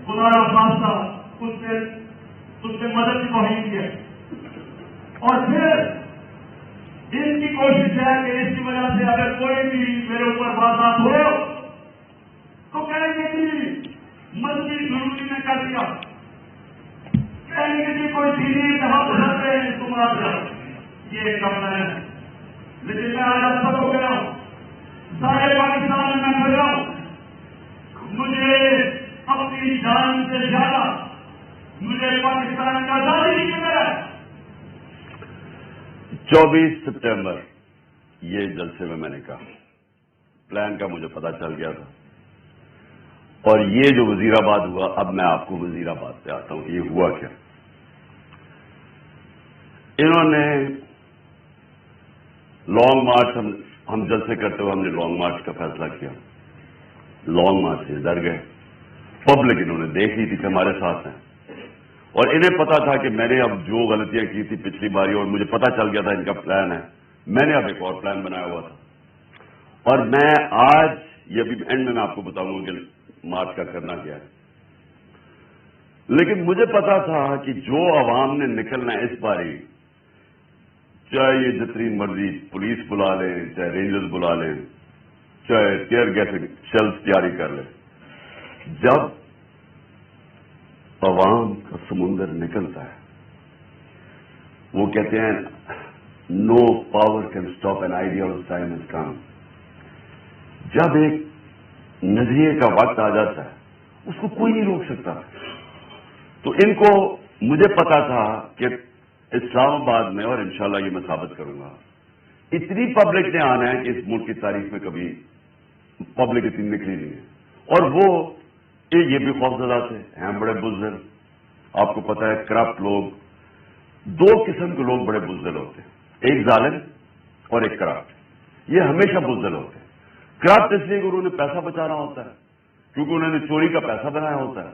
خدا خاصہ اس نے مدد کی توہین کی ہے، اور پھر ان کی کوشش ہے کہ اس کی وجہ سے اگر کوئی بھی میرے اوپر بات ہو تو کہیں گے کہ مذہبی ضروری نے کر دیا، کہیں گے کہ کوئی دینی پسند ہے تمہارا، یہ کرنا ہے۔ لیکن میں آج اب تک ہو گیا ہوں، سارے پاکستان میں پھر رہا ہوں، مجھے اپنی جان سے زیادہ مجھے پاکستان کا آزادی کی فکر ہے۔ 24 سپٹمبر یہ جلسے میں نے کہا، پلان کا مجھے پتا چل گیا تھا، اور یہ جو وزیر آباد ہوا، اب میں آپ کو وزیر آباد پہ آتا ہوں کہ یہ ہوا کیا۔ انہوں نے لانگ مارچ، ہم جلسے کرتے ہوئے ہم نے لانگ مارچ کا فیصلہ کیا، لانگ مارچ سے ڈر گئے، پبلک انہوں نے دیکھ لی تھی کہ ہمارے ساتھ ہیں، اور انہیں پتا تھا کہ میں نے اب جو غلطیاں کی تھی پچھلی باری، اور مجھے پتا چل گیا تھا ان کا پلان ہے، میں نے اب ایک اور پلان بنایا ہوا تھا، اور میں آج یہ بھی اینڈ میں آپ کو بتاؤں گا کہ مارچ کا کرنا کیا ہے۔ لیکن مجھے پتا تھا کہ جو عوام نے نکلنا ہے اس باری، چاہے یہ جتنی مرضی پولیس بلا لیں، چاہے رینجرز بلا لیں، چاہے ٹیئر گیس شیلز جاری کر لیں، جب عوام کا سمندر نکلتا ہے، وہ کہتے ہیں no power can stop an idea of time is come. جب ایک نظریے کا وقت آ جاتا ہے اس کو کوئی نہیں روک سکتا۔ تو ان کو مجھے پتا تھا کہ اسلام آباد میں، اور انشاءاللہ یہ میں ثابت کروں گا، اتنی پبلک نے آنا ہے کہ اس ملک کی تاریخ میں کبھی پبلک اتنی نکلی نہیں ہے، اور وہ یہ بھی خوفزدہ تھے، ہیں بڑے بزدل، آپ کو پتا ہے کرپٹ لوگ، دو قسم کے لوگ بڑے بزدل ہوتے ہیں، ایک ظالم اور ایک کرپٹ، یہ ہمیشہ بزدل ہوتے ہیں۔ کرپٹ اس لیے کہ انہوں نے پیسہ بچانا ہوتا ہے، کیونکہ انہوں نے چوری کا پیسہ بنایا ہوتا ہے،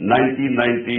1990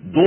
2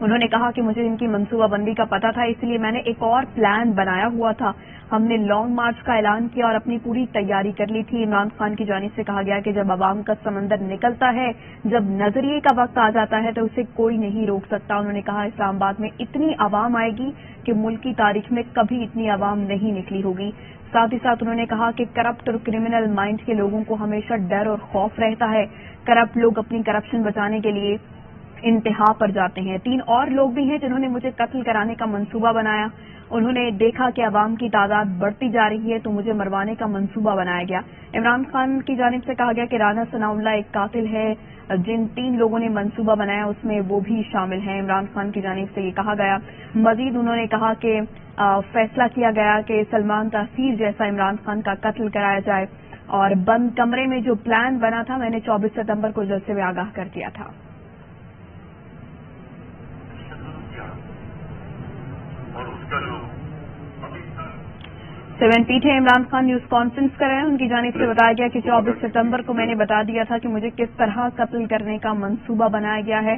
انہوں نے کہا کہ مجھے ان کی منصوبہ بندی کا پتہ تھا، اس لیے میں نے ایک اور پلان بنایا ہوا تھا. ہم نے لانگ مارچ کا اعلان کیا اور اپنی پوری تیاری کر لی تھی. عمران خان کی جانب سے کہا گیا کہ جب عوام کا سمندر نکلتا ہے، جب نظریے کا وقت آ جاتا ہے تو اسے کوئی نہیں روک سکتا. انہوں نے کہا اسلام آباد میں اتنی عوام آئے گی کہ ملک کی تاریخ میں کبھی اتنی عوام نہیں نکلی ہوگی. ساتھ ہی ساتھ انہوں نے کہا کہ کرپٹ اور کرمنل مائنڈ کے لوگوں کو ہمیشہ ڈر اور خوف رہتا ہے. کرپٹ لوگ اپنی کرپشن بچانے کے لیے انتہا پر جاتے ہیں. 3 اور لوگ بھی ہیں جنہوں نے مجھے قتل کرانے کا منصوبہ بنایا. انہوں نے دیکھا کہ عوام کی تعداد بڑھتی جا رہی ہے تو مجھے مروانے کا منصوبہ بنایا گیا. عمران خان کی جانب سے کہا گیا کہ رانا ثناء اللہ ایک قاتل ہے. جن 3 لوگوں نے منصوبہ بنایا اس میں وہ بھی شامل ہیں. عمران خان کی جانب سے یہ کہا گیا. مزید انہوں نے کہا کہ فیصلہ کیا گیا کہ سلمان تاثیر جیسا عمران خان کا قتل کرایا جائے اور بند کمرے میں جو پلان بنا تھا میں نے 24 ستمبر کو جلسے میں آگاہ کر دیا تھا. اور اس کا جو 7 P T Imran Khan news conference کر رہے ہیں. ان کی جانب سے بتایا گیا کہ 24 ستمبر کو میں نے بتا دیا تھا کہ مجھے کس طرح قتل کرنے کا منصوبہ بنایا گیا ہے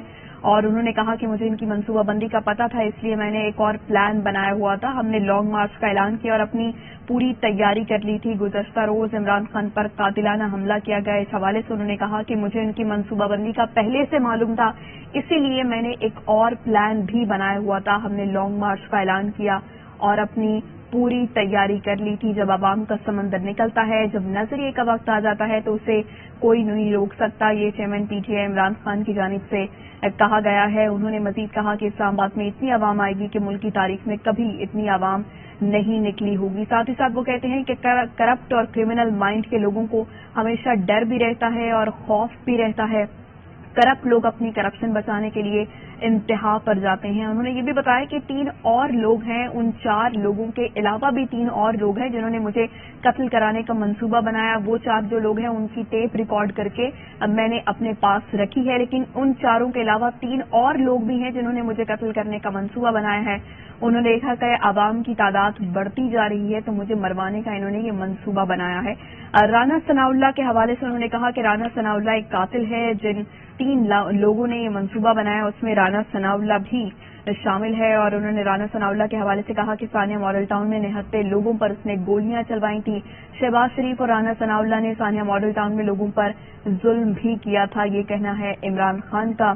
اور انہوں نے کہا کہ مجھے ان کی منصوبہ بندی کا پتہ تھا، اس لیے میں نے ایک اور پلان بنایا ہوا تھا. ہم نے لانگ مارچ کا اعلان کیا اور اپنی پوری تیاری کر لی تھی. گزشتہ روز عمران خان پر قاتلانہ حملہ کیا گیا. اس حوالے سے انہوں نے کہا کہ مجھے ان کی منصوبہ بندی کا پہلے سے معلوم تھا، اسی لیے میں نے ایک اور پلان بھی بنایا ہوا تھا. ہم نے لانگ مارچ کا اعلان کیا اور اپنی پوری تیاری کر لی تھی. جب عوام کا سمندر نکلتا ہے، جب نظریے کا وقت آ جاتا ہے تو اسے کوئی نہیں روک سکتا. یہ chairman P T I Imran Khan کی جانب سے کہا گیا ہے. انہوں نے مزید کہا کہ اسلام آباد میں اتنی عوام آئے گی کہ ملک کی تاریخ میں کبھی اتنی عوام نہیں نکلی ہوگی. ساتھ ہی ساتھ وہ کہتے ہیں کہ کرپٹ اور کرمنل مائنڈ کے لوگوں کو ہمیشہ ڈر بھی رہتا ہے اور خوف بھی رہتا ہے. کرپٹ لوگ اپنی کرپشن بچانے کے لیے انتہا پر جاتے ہیں. انہوں نے یہ بھی بتایا کہ 3 اور لوگ ہیں. ان 4 لوگوں کے علاوہ بھی 3 اور لوگ ہیں جنہوں نے مجھے قتل کرانے کا منصوبہ بنایا. وہ 4 جو لوگ ہیں ان کی ٹیپ ریکارڈ کر کے اب میں نے اپنے پاس رکھی ہے. لیکن ان 4 کے علاوہ 3 اور لوگ بھی ہیں جنہوں نے مجھے قتل کرنے کا منصوبہ بنایا ہے. انہوں نے دیکھا کہ عوام کی تعداد بڑھتی جا رہی ہے تو مجھے مروانے کا انہوں نے یہ منصوبہ بنایا ہے. رانا ثناء اللہ کے حوالے سے انہوں نے کہا کہ رانا ثناء اللہ ایک قاتل ہے. جن 3 لوگوں نے یہ منصوبہ بنایا اس میں رانا ثناء اللہ بھی شامل ہے. اور انہوں نے رانا ثناء اللہ کے حوالے سے کہا کہ ثانیہ ماڈل ٹاؤن میں نہتے لوگوں پر اس نے گولیاں چلوائی تھیں. شہباز شریف اور رانا ثناء اللہ نے ثانیہ ماڈل ٹاؤن میں لوگوں پر ظلم بھی کیا تھا. یہ کہنا ہے عمران خان کا.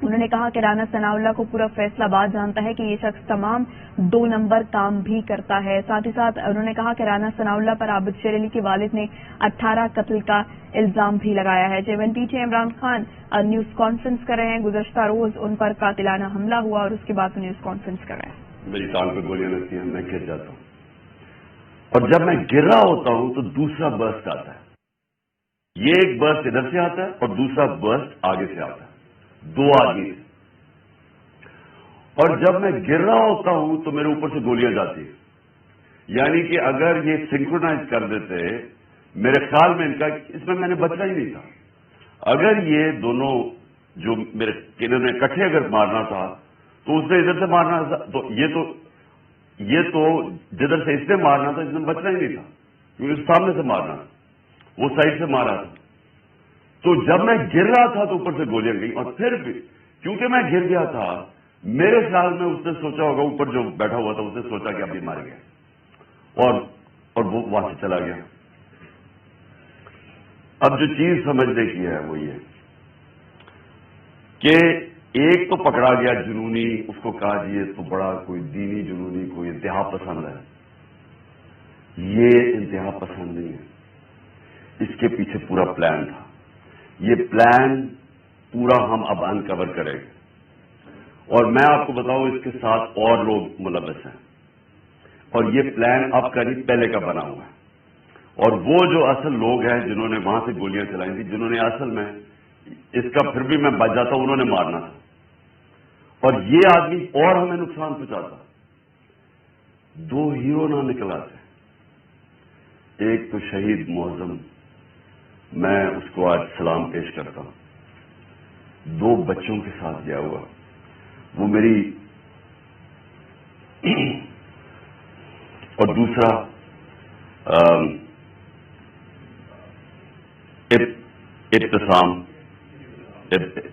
انہوں نے کہا کہ رانا ثناء اللہ کو پورا فیصلہ آباد جانتا ہے کہ یہ شخص تمام 2 نمبر کام بھی کرتا ہے. ساتھ ہی ساتھ انہوں نے کہا کہ رانا ثناء اللہ پر عابد شیر علی کے والد نے 18 قتل کا الزام بھی لگایا ہے. Chairman P T I Imran Khan news conference کر رہے ہیں. گزشتہ روز ان پر قاتلانہ حملہ ہوا اور اس کے بعد وہ نیوز کانفرنس کر رہے ہیں. میری ٹانگ پہ گولیاں لگتی ہیں، میں گر جاتا ہوں اور جب میں گر رہا ہوتا ہوں تو دوسرا برسٹ آتا ہے. یہ ایک برسٹ ادھر سے آتا ہے اور دوسرا برسٹ آگے سے آتا ہے، 2 آدمی. اور جب میں گر رہا ہوتا ہوں تو میرے اوپر سے گولیاں جاتی ہیں. یعنی کہ اگر یہ سنکرونائز کر دیتے، میرے خیال میں ان کا اس میں نے بچنا ہی نہیں تھا. اگر یہ دونوں جو میرے انہوں نے اکٹھے اگر مارنا تھا تو اس نے ادھر سے مارنا تھا، تو یہ تو جدھر سے اس نے مارنا تھا اس نے بچنا ہی نہیں تھا کیونکہ سامنے سے مارنا تھا، وہ سائڈ سے مارا تھا. تو جب میں گر رہا تھا تو اوپر سے گولیاں گئی. اور پھر بھی کیونکہ میں گر گیا تھا، میرے خیال میں اس نے سوچا ہوگا، اوپر جو بیٹھا ہوا تھا اس نے سوچا کہ ابھی مار گیا اور وہ وہاں سے چلا گیا. اب جو چیز سمجھنے کی ہے وہ یہ کہ ایک تو پکڑا گیا جنونی، اس کو کہا جی یہ تو بڑا کوئی دینی جنونی، کوئی انتہا پسند ہے. یہ انتہا پسند نہیں ہے، اس کے پیچھے پورا پلان تھا. یہ پلان پورا ہم اب انکور کریں گے اور میں آپ کو بتاؤں اس کے ساتھ اور لوگ ملوث ہیں اور یہ پلان اب کا نہیں پہلے کا بنا ہوا ہے. اور وہ جو اصل لوگ ہیں جنہوں نے وہاں سے گولیاں چلائی تھیں، جنہوں نے اصل میں اس کا پھر بھی میں بچ جاتا ہوں، انہوں نے مارنا تھا. اور یہ آدمی اور ہمیں نقصان پہنچاتا. 2 ہیرو نہ نکل آتے. ایک تو شہید معظم، میں اس کو آج سلام پیش کرتا ہوں، 2 بچوں کے ساتھ گیا ہوا. وہ میری اور دوسرا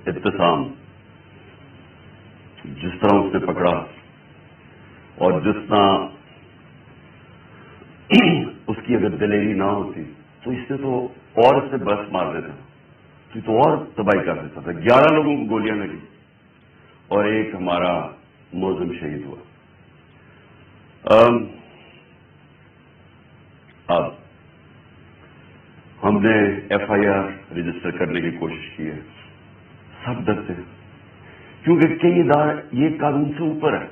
ابتسام جس طرح اس نے پکڑا اور جس طرح اس کی اگر دلیری نہ ہوتی تو اس نے تو اور اس سے برس مار دیتا تو اور تباہی کر دیتا تھا. 11 لوگوں کو گولیاں لگی اور ایک ہمارا ملزم شہید ہوا. اب ہم نے FIR رجسٹر کرنے کی کوشش کی ہے. سب ڈرتے ہیں کیونکہ کئی ادارے یہ قانون سے اوپر ہے.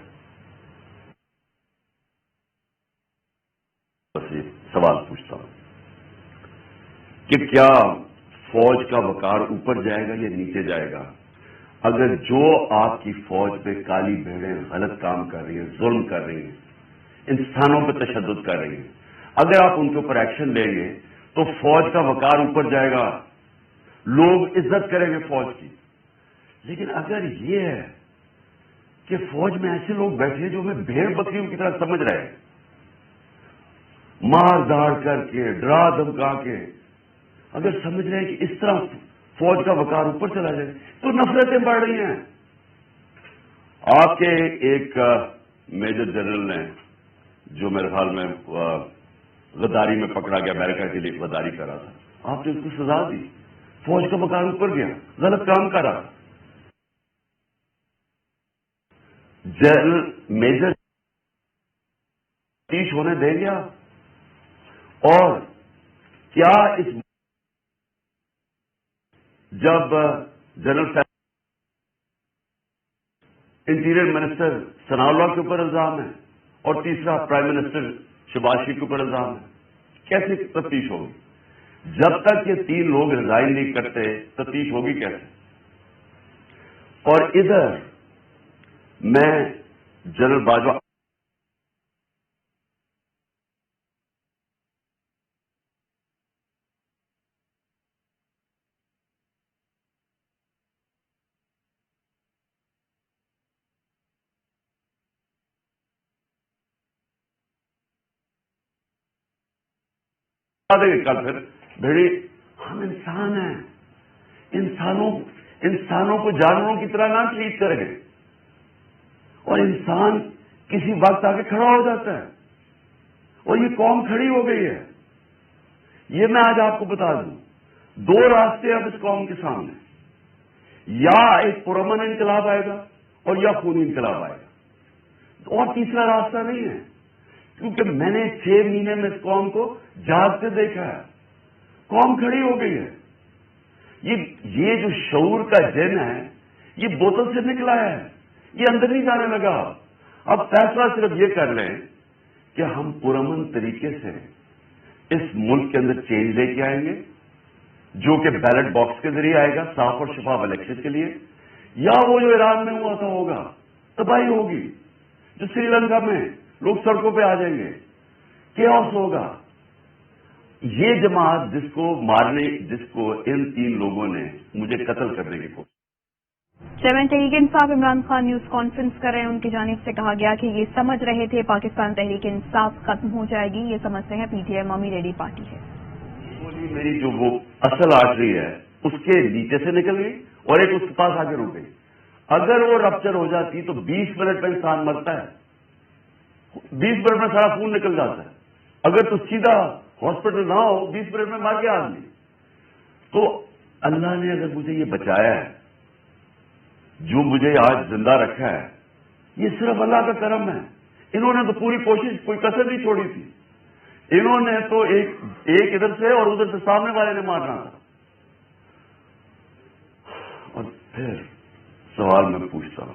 بس یہ سوال پوچھتا ہوں کہ کیا فوج کا وقار اوپر جائے گا یا نیچے جائے گا اگر جو آپ کی فوج پہ کالی بھیڑیں غلط کام کر رہی ہیں, ظلم کر رہی ہیں, انسانوں پہ تشدد کر رہی ہیں, اگر آپ ان کے اوپر ایکشن لیں گے تو فوج کا وقار اوپر جائے گا, لوگ عزت کریں گے فوج کی. لیکن اگر یہ ہے کہ فوج میں ایسے لوگ بیٹھے ہیں جو ہمیں بھیڑ بکریوں کی طرح سمجھ رہے ہیں, مار داڑ کر کے, ڈرا دھمکا کے, اگر سمجھ رہے ہیں کہ اس طرح فوج کا وقار اوپر چلا جائے تو نفرتیں بڑھ رہی ہیں. آپ کے ایک میجر جنرل نے جو میرے خیال میں غداری میں پکڑا گیا, امریکہ کے لیے غداری کر رہا تھا, آپ نے اس کو سزا دی, فوج کا وقار اوپر گیا, غلط کام کرا. جنرل میجر تفتیش ہونے دیں گے آپ؟ اور کیا اس جب جنرل انٹیریئر منسٹر ثناء اللہ کے اوپر الزام ہے اور تیسرا پرائم منسٹر شہباز شریف کے اوپر الزام ہے, کیسے تفتیش ہوگی؟ جب تک یہ 3 لوگ ریزائن نہیں کرتے تفتیش ہوگی کیسے؟ اور ادھر میں جنرل باجوہ کل پھر بھیڑی ہم انسان ہیں, انسانوں کو جانوروں کی طرح نہ ٹریٹ کریں, اور انسان کسی وقت آ کے کھڑا ہو جاتا ہے اور یہ قوم کھڑی ہو گئی ہے. یہ میں آج آپ کو بتا دوں 2 راستے اب اس قوم کے سامنے, یا ایک پرامن انقلاب آئے گا اور یا خونی انقلاب آئے گا, اور تیسرا راستہ نہیں ہے. کیونکہ میں نے 6 مہینے میں اس قوم کو جاگتے دیکھا ہے, قوم کھڑی ہو گئی ہے. یہ جو شعور کا جن ہے یہ بوتل سے نکلا ہے, یہ اندر نہیں جانے لگا. اب فیصلہ صرف یہ کر لیں کہ ہم پرامن طریقے سے اس ملک کے اندر چینج لے کے آئیں گے جو کہ بیلٹ باکس کے ذریعے آئے گا, صاف اور شفاف الیکشن کے لیے, یا وہ جو ایران میں ہوا تھا ہوگا, تباہی ہوگی, جو سری لنکا میں لوگ سڑکوں پہ آ جائیں گے, کیوس ہوگا. یہ جماعت جس کو ان 3 لوگوں نے مجھے قتل کرنے کی کوشش. Chairman Tehreek Insaf Imran Khan news conference کر رہے ہیں. ان کی جانب سے کہا گیا کہ یہ سمجھ رہے تھے پاکستان تحریک انصاف ختم ہو جائے گی, یہ سمجھتے ہیں PTI مامی ریڈی پارٹی ہے. میری جو وہ اصل آرٹری ہے اس کے نیچے سے نکل گئی اور ایک اس کے پاس آگے رک گئی. اگر وہ رپچر ہو جاتی تو 20 منٹ میں انسان مرتا ہے, 20 منٹ میں سارا خون نکل جاتا ہے. اگر تو سیدھا ہاسپٹل نہ ہو 20 منٹ میں مر گیا آدمی. تو اللہ نے اگر مجھے یہ بچایا ہے, جو مجھے آج زندہ رکھا ہے, یہ صرف اللہ کا کرم ہے. انہوں نے تو پوری کوشش, کوئی کسر نہیں چھوڑی تھی. انہوں نے تو ایک ادھر سے اور ادھر سے سامنے والے نے مارنا تھا. اور پھر سوال میں پوچھتا ہوں,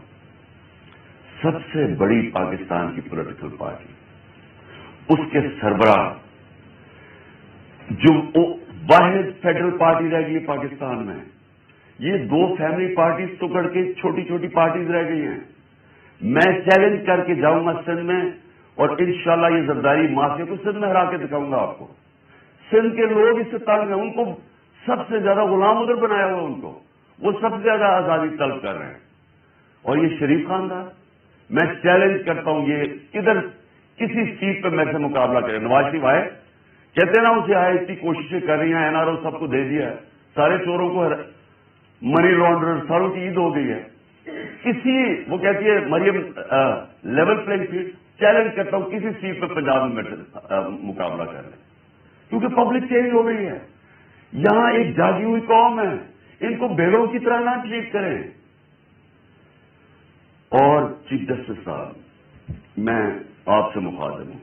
سب سے بڑی پاکستان کی پولیٹیکل پارٹی, اس کے سربراہ, جو واحد فیڈرل پارٹی رہ گئی پاکستان میں, یہ 2 فیملی پارٹیز تو کر کے چھوٹی چھوٹی پارٹیز رہ گئی ہیں. میں چیلنج کر کے جاؤں گا سندھ میں, اور انشاءاللہ یہ زرداری مافیا کو سندھ میں ہرا کے دکھاؤں گا آپ کو. سندھ کے لوگ اس سے تنگ ہیں, ان کو سب سے زیادہ غلام ادھر بنایا ہوا, ان کو وہ سب سے زیادہ آزادی طلب کر رہے ہیں. اور یہ شریف خاندان, میں چیلنج کرتا ہوں, یہ ادھر کسی سیٹ پہ میں سے مقابلہ کرے. نواز شریف آئے, کہتے ہیں نا اسے آئے, اتنی کوششیں کر رہی ہیں, NRO سب کو دے دیا ہے, سارے چوروں کو, منی لانڈرر ساروں کی عید ہو گئی ہے. کسی وہ کہتی ہے مریم لیول پلینگ فیلڈ چیلنج کرتا ہوں کسی سیٹ پہ پنجاب میں مقابلہ کر لیں کیونکہ پبلک چینج ہو گئی ہے. یہاں ایک جاگی ہوئی قوم ہے, ان کو بیڑوں کی طرح نہ ٹریٹ کریں. اور چیف جسٹس صاحب میں آپ سے مخاطب ہوں,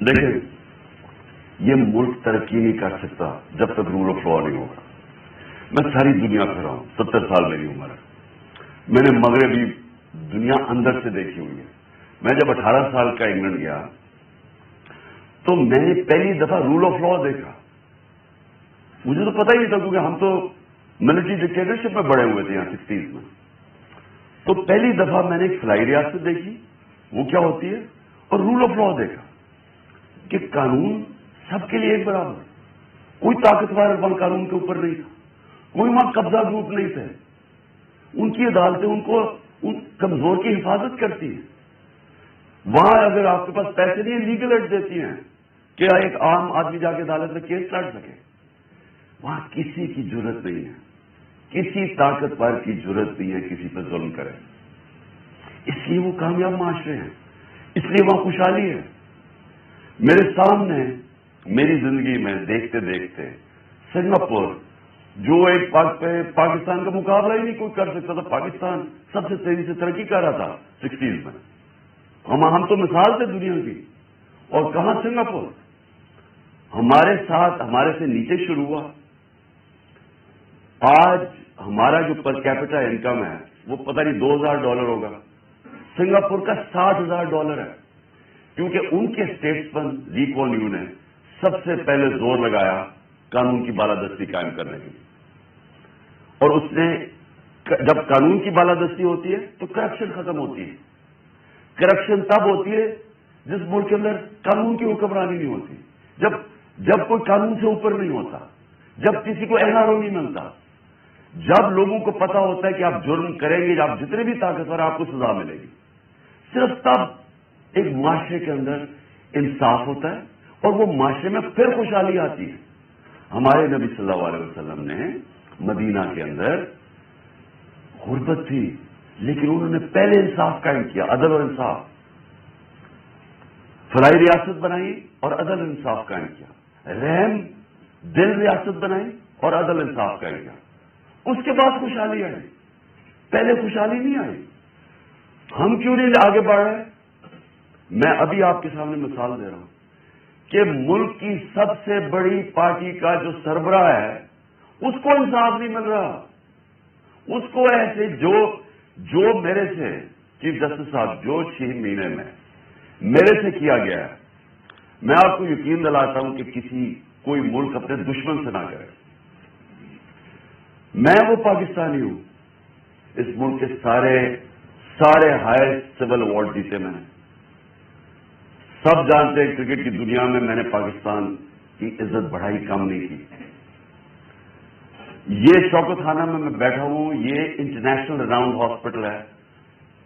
دیکھیں یہ ملک ترقی نہیں کر سکتا جب تک رول آف لا نہیں ہوگا. میں ساری دنیا پھرا ہوں, 70 سال میری عمر ہے, میں نے مغربی دنیا اندر سے دیکھی ہوئی ہے. میں جب 18 سال کا انگلینڈ گیا تو میں نے پہلی دفعہ رول آف لا دیکھا. مجھے تو پتہ ہی نہیں تھا کیونکہ ہم تو ملٹری ڈکٹیٹرشپ میں بڑے ہوئے تھے یہاں 60s میں. تو پہلی دفعہ میں نے ایک فلائی ریاست دیکھی, وہ کیا ہوتی ہے, اور رول آف لا دیکھا کہ قانون سب کے لیے ایک برابر, کوئی طاقتور قانون کے اوپر نہیں تھا, کوئی وہاں قبضہ گروپ نہیں تھے. ان کی عدالتیں ان کو ان کمزور کی حفاظت کرتی ہیں. وہاں اگر آپ کے پاس پیسے نہیں ہیں لیگل ایڈ دیتی ہیں کہ ایک عام آدمی جا کے عدالت میں کیس لڑ سکے. وہاں کسی کی ضرورت نہیں ہے, کسی طاقتور کی ضرورت نہیں ہے کسی پہ ظلم کرے. اس لیے وہ کامیاب معاشرے ہیں, اس لیے وہاں خوشحالی ہے. میرے سامنے میری زندگی میں دیکھتے دیکھتے سنگاپور جو ایک پاکستان کا مقابلہ ہی نہیں کوئی کر سکتا تھا, پاکستان سب سے تیزی سے ترقی کر رہا تھا 60s میں. ہم تو مثال تھے دنیا کی. اور کہاں سنگاپور ہمارے ساتھ ہمارے سے نیچے شروع ہوا. آج ہمارا جو پر کیپٹا انکم ہے وہ پتہ نہیں $2,000 ہوگا, سنگاپور کا $60,000 ہے. کیونکہ ان کے اسٹیٹس پر لی کوان یو نے سب سے پہلے زور لگایا قانون کی بالادستی قائم کرنے کے لیے. اور اس نے جب قانون کی بالادستی ہوتی ہے تو کرپشن ختم ہوتی ہے. کرپشن تب ہوتی ہے جس ملک کے اندر قانون کی حکمرانی نہیں ہوتی, جب کوئی قانون سے اوپر نہیں ہوتا, جب کسی کو NRO نہیں ملتا, جب لوگوں کو پتا ہوتا ہے کہ آپ جرم کریں گے, آپ جتنے بھی طاقتور آپ کو سزا ملے گی. صرف تب ایک معاشرے کے اندر انصاف ہوتا ہے اور وہ معاشرے میں پھر خوشحالی آتی ہے. ہمارے نبی صلی اللہ علیہ وسلم نے مدینہ کے اندر غربت تھی لیکن انہوں نے پہلے انصاف قائم کیا, عدل اور انصاف. فلاحی ریاست بنائی اور عدل انصاف قائم کیا. رحم دل ریاست بنائی اور عدل انصاف قائم کیا. اس کے بعد خوشحالی آئی, پہلے خوشحالی نہیں آئی. ہم کیوں نہیں آگے بڑھ رہے؟ میں ابھی آپ کے سامنے مثال دے رہا ہوں کہ ملک کی سب سے بڑی پارٹی کا جو سربراہ ہے اس کو انصاف نہیں مل رہا. اس کو ایسے جو میرے سے چیف جسٹس صاحب جو 6 مہینے میں میرے سے کیا گیا ہے, میں آپ کو یقین دلاتا ہوں کہ کوئی ملک اپنے دشمن سے نہ کرے. میں وہ پاکستانی ہوں, اس ملک کے سارے ہائیسٹ سول ایوارڈ جیتے میں نے. سب جانتے ہیں کرکٹ کی دنیا میں نے پاکستان کی عزت بڑھائی, کم نہیں کی. یہ شوکت خانہ میں بیٹھا ہوں, یہ انٹرنیشنل رناؤنڈ ہاسپٹل ہے,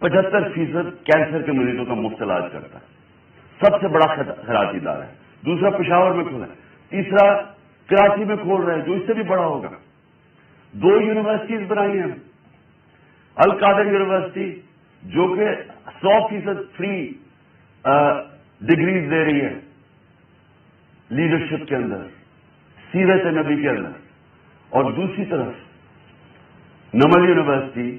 75% کینسر کے مریضوں کا مفت علاج کرتا ہے, سب سے بڑا خیراتی ادارہ ہے. دوسرا پشاور میں کھلا ہے, تیسرا کراچی میں کھول رہے ہیں جو اس سے بھی بڑا ہوگا. 2 یونیورسٹیز بنائی ہیں, القادر یونیورسٹی جو کہ 100% فری ڈگریز دے رہی ہے لیڈرشپ کے اندر, سیرت نبی کے اندر, اور دوسری طرف نمل یونیورسٹی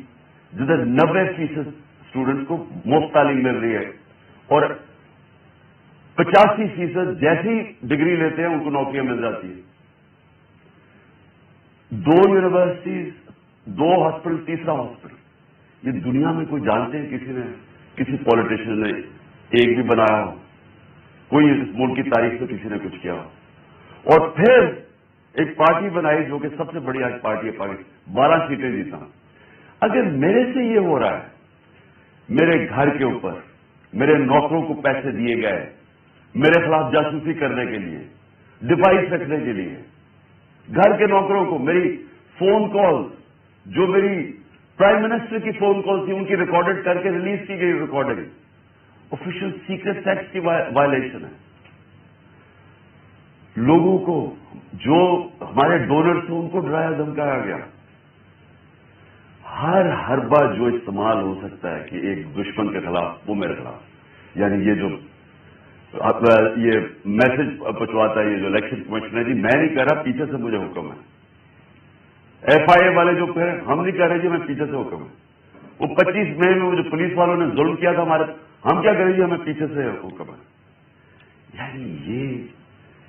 جدھر 90% اسٹوڈنٹس کو مفت تعلیم مل رہی ہے اور 85% جیسی ڈگری لیتے ہیں ان کو نوکریاں مل جاتی ہیں. 2 یونیورسٹیز, 2 ہاسپٹل, تیسرا ہاسپٹل. یہ دنیا میں کوئی جانتے ہیں کسی پالیٹیشین نے ایک بھی بنایا ہو, کوئی اس ملک کی تاریخ سے کسی نے کچھ کیا ہو. اور پھر ایک پارٹی بنائی جو کہ سب سے بڑی آج پارٹی ہے پاکستان, 12 سیٹیں جیتا. اگر میرے سے یہ ہو رہا ہے, میرے گھر کے اوپر میرے نوکروں کو پیسے دیے گئے میرے خلاف جاسوسی کرنے کے لیے, ڈیوائس رکھنے کے لیے, گھر کے نوکروں کو میری فون کال جو میری پرائم منسٹر کی فون کال تھی ان کی ریکارڈڈ کر کے ریلیز کی گئی ریکارڈنگ آفیشیل سیکرٹ ایکٹ کی وائلیشن ہے. لوگوں کو جو ہمارے ڈونرز تھے ان کو ڈرایا دھمکایا گیا. ہر حربہ جو استعمال ہو سکتا ہے کہ ایک دشمن کے خلاف وہ میرے خلاف، یعنی یہ جو یہ میسج پہنچواتا ہے، یہ جو الیکشن کمیشن ہے، جی میں نہیں کہہ رہا، پیچھے سے مجھے حکم ہے۔ ایف آئی اے والے جو پھر ہم نہیں کہہ رہے جی میں پیچھے سے حکم ہے، وہ 25 مئی میں جو پولیس والوں نے ظلم کیا تھا ہمارے، ہم کیا کریں گے، ہمیں پیچھے سے حکم ہے۔ یعنی یہ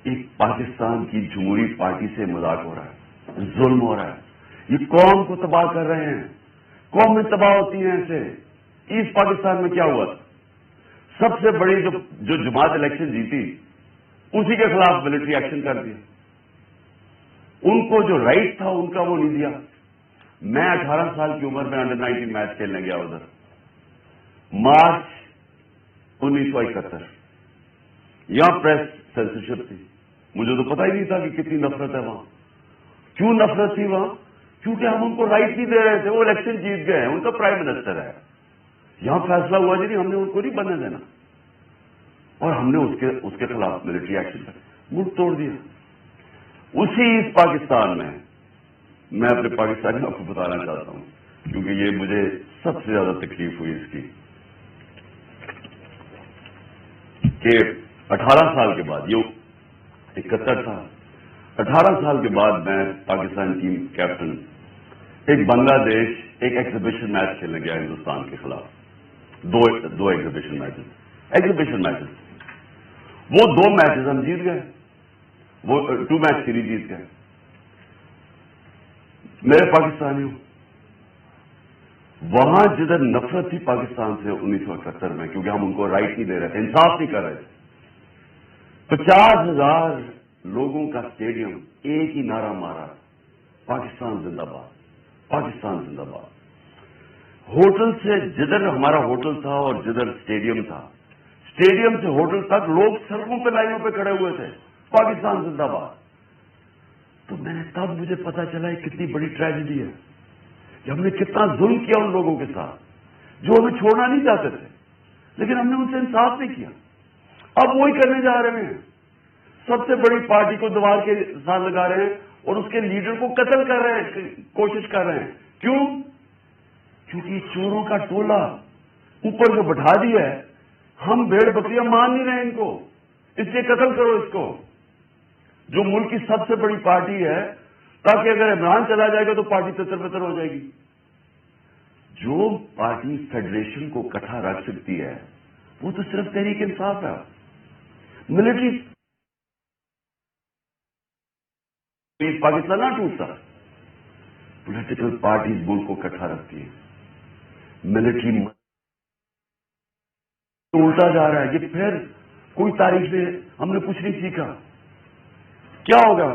ایک پاکستان کی جمہوری پارٹی سے مذاق ہو رہا ہے، ظلم ہو رہا ہے، یہ قوم کو تباہ کر رہے ہیں، قومیں تباہ ہوتی ہیں ایسے۔ ایسٹ پاکستان میں کیا ہوا تھا، سب سے بڑی جو جماعت الیکشن جیتی اسی کے خلاف ملٹری ایکشن کر دیا، ان کو جو رائٹ تھا ان کا وہ نہیں دیا۔ میں 18 سال کی عمر میں انڈر 19 میچ کھیلنے گیا ادھر، مارچ 1971، یہاں پریس سینسرشپ تھی، مجھے تو پتہ ہی نہیں تھا کہ کتنی نفرت ہے وہاں۔ کیوں نفرت تھی وہاں؟ کیونکہ ہم ان کو رائٹ نہیں دے رہے تھے، وہ الیکشن جیت گئے ہیں، ان کا پرائم منسٹر ہے، یہاں فیصلہ ہوا جی نہیں، ہم نے ان کو نہیں بننے دینا، اور ہم نے اس کے خلاف ملٹری ایکشن کر ملک توڑ دیا۔ اسی اس پاکستان میں اپنے پاکستانیوں کو بتانا چاہتا ہوں، کیونکہ یہ مجھے سب سے زیادہ تکلیف ہوئی اس کی، کہ 18 سال کے بعد، یہ 71 تھا، 18 سال کے بعد میں پاکستان ٹیم کیپٹن ایک بنگلہ دیش ایک ایگزیبیشن میچ کھیلنے گیا ہندوستان کے خلاف، دو ایگزیبیشن میچز، وہ 2 میچز ہم جیت گئے، وہ 2 میچ سیریز جیت گئے۔ میرے پاکستانیوں، وہاں جدھر نفرت تھی پاکستان سے 1971 میں، کیونکہ ہم ان کو رائٹ نہیں دے رہے تھے، انصاف نہیں کر رہے تھے، 50,000 لوگوں کا اسٹیڈیم ایک ہی نعرہ مارا، پاکستان زندہ باد، پاکستان زندہ باد۔ ہوٹل سے جدھر ہمارا ہوٹل تھا اور جدھر اسٹیڈیم تھا، اسٹیڈیم سے ہوٹل تک لوگ سڑکوں پہ لائنوں پہ کھڑے ہوئے تھے، پاکستان زندہ باد۔ تو میں نے تب مجھے پتا چلا یہ کتنی بڑی ٹریجڈی ہے کہ ہم نے کتنا ظلم کیا ان لوگوں کے ساتھ جو ہمیں چھوڑنا نہیں چاہتے تھے، لیکن ہم نے ان سے انصاف نہیں کیا۔ اب وہی کرنے جا رہے ہیں، سب سے بڑی پارٹی کو دیوار کے ساتھ لگا رہے ہیں اور اس کے لیڈر کو قتل کر رہے ہیں، کوشش کر رہے ہیں۔ کیوں؟ کیونکہ یہ چوروں کا ٹولہ اوپر سے بٹھا دیا ہے، ہم بھیڑ بکریاں مان نہیں رہے ان کو، اس لیے قتل کرو اس کو، جو ملک کی سب سے بڑی پارٹی ہے، تاکہ اگر عمران چلا جائے گا تو پارٹی تتر بتر ہو جائے گی۔ جو پارٹی فیڈریشن کو اکٹھا رکھ سکتی ہے وہ تو صرف تحریک انصاف ہے۔ ملٹری پاکستان نہ ٹوٹتا، پولیٹیکل پارٹیز ملک کو اکٹھا رکھتی ہے، ملٹری الٹا جا رہا ہے۔ یہ پھر کوئی تاریخ سے ہم نے کچھ نہیں سیکھا، کیا ہوگا؟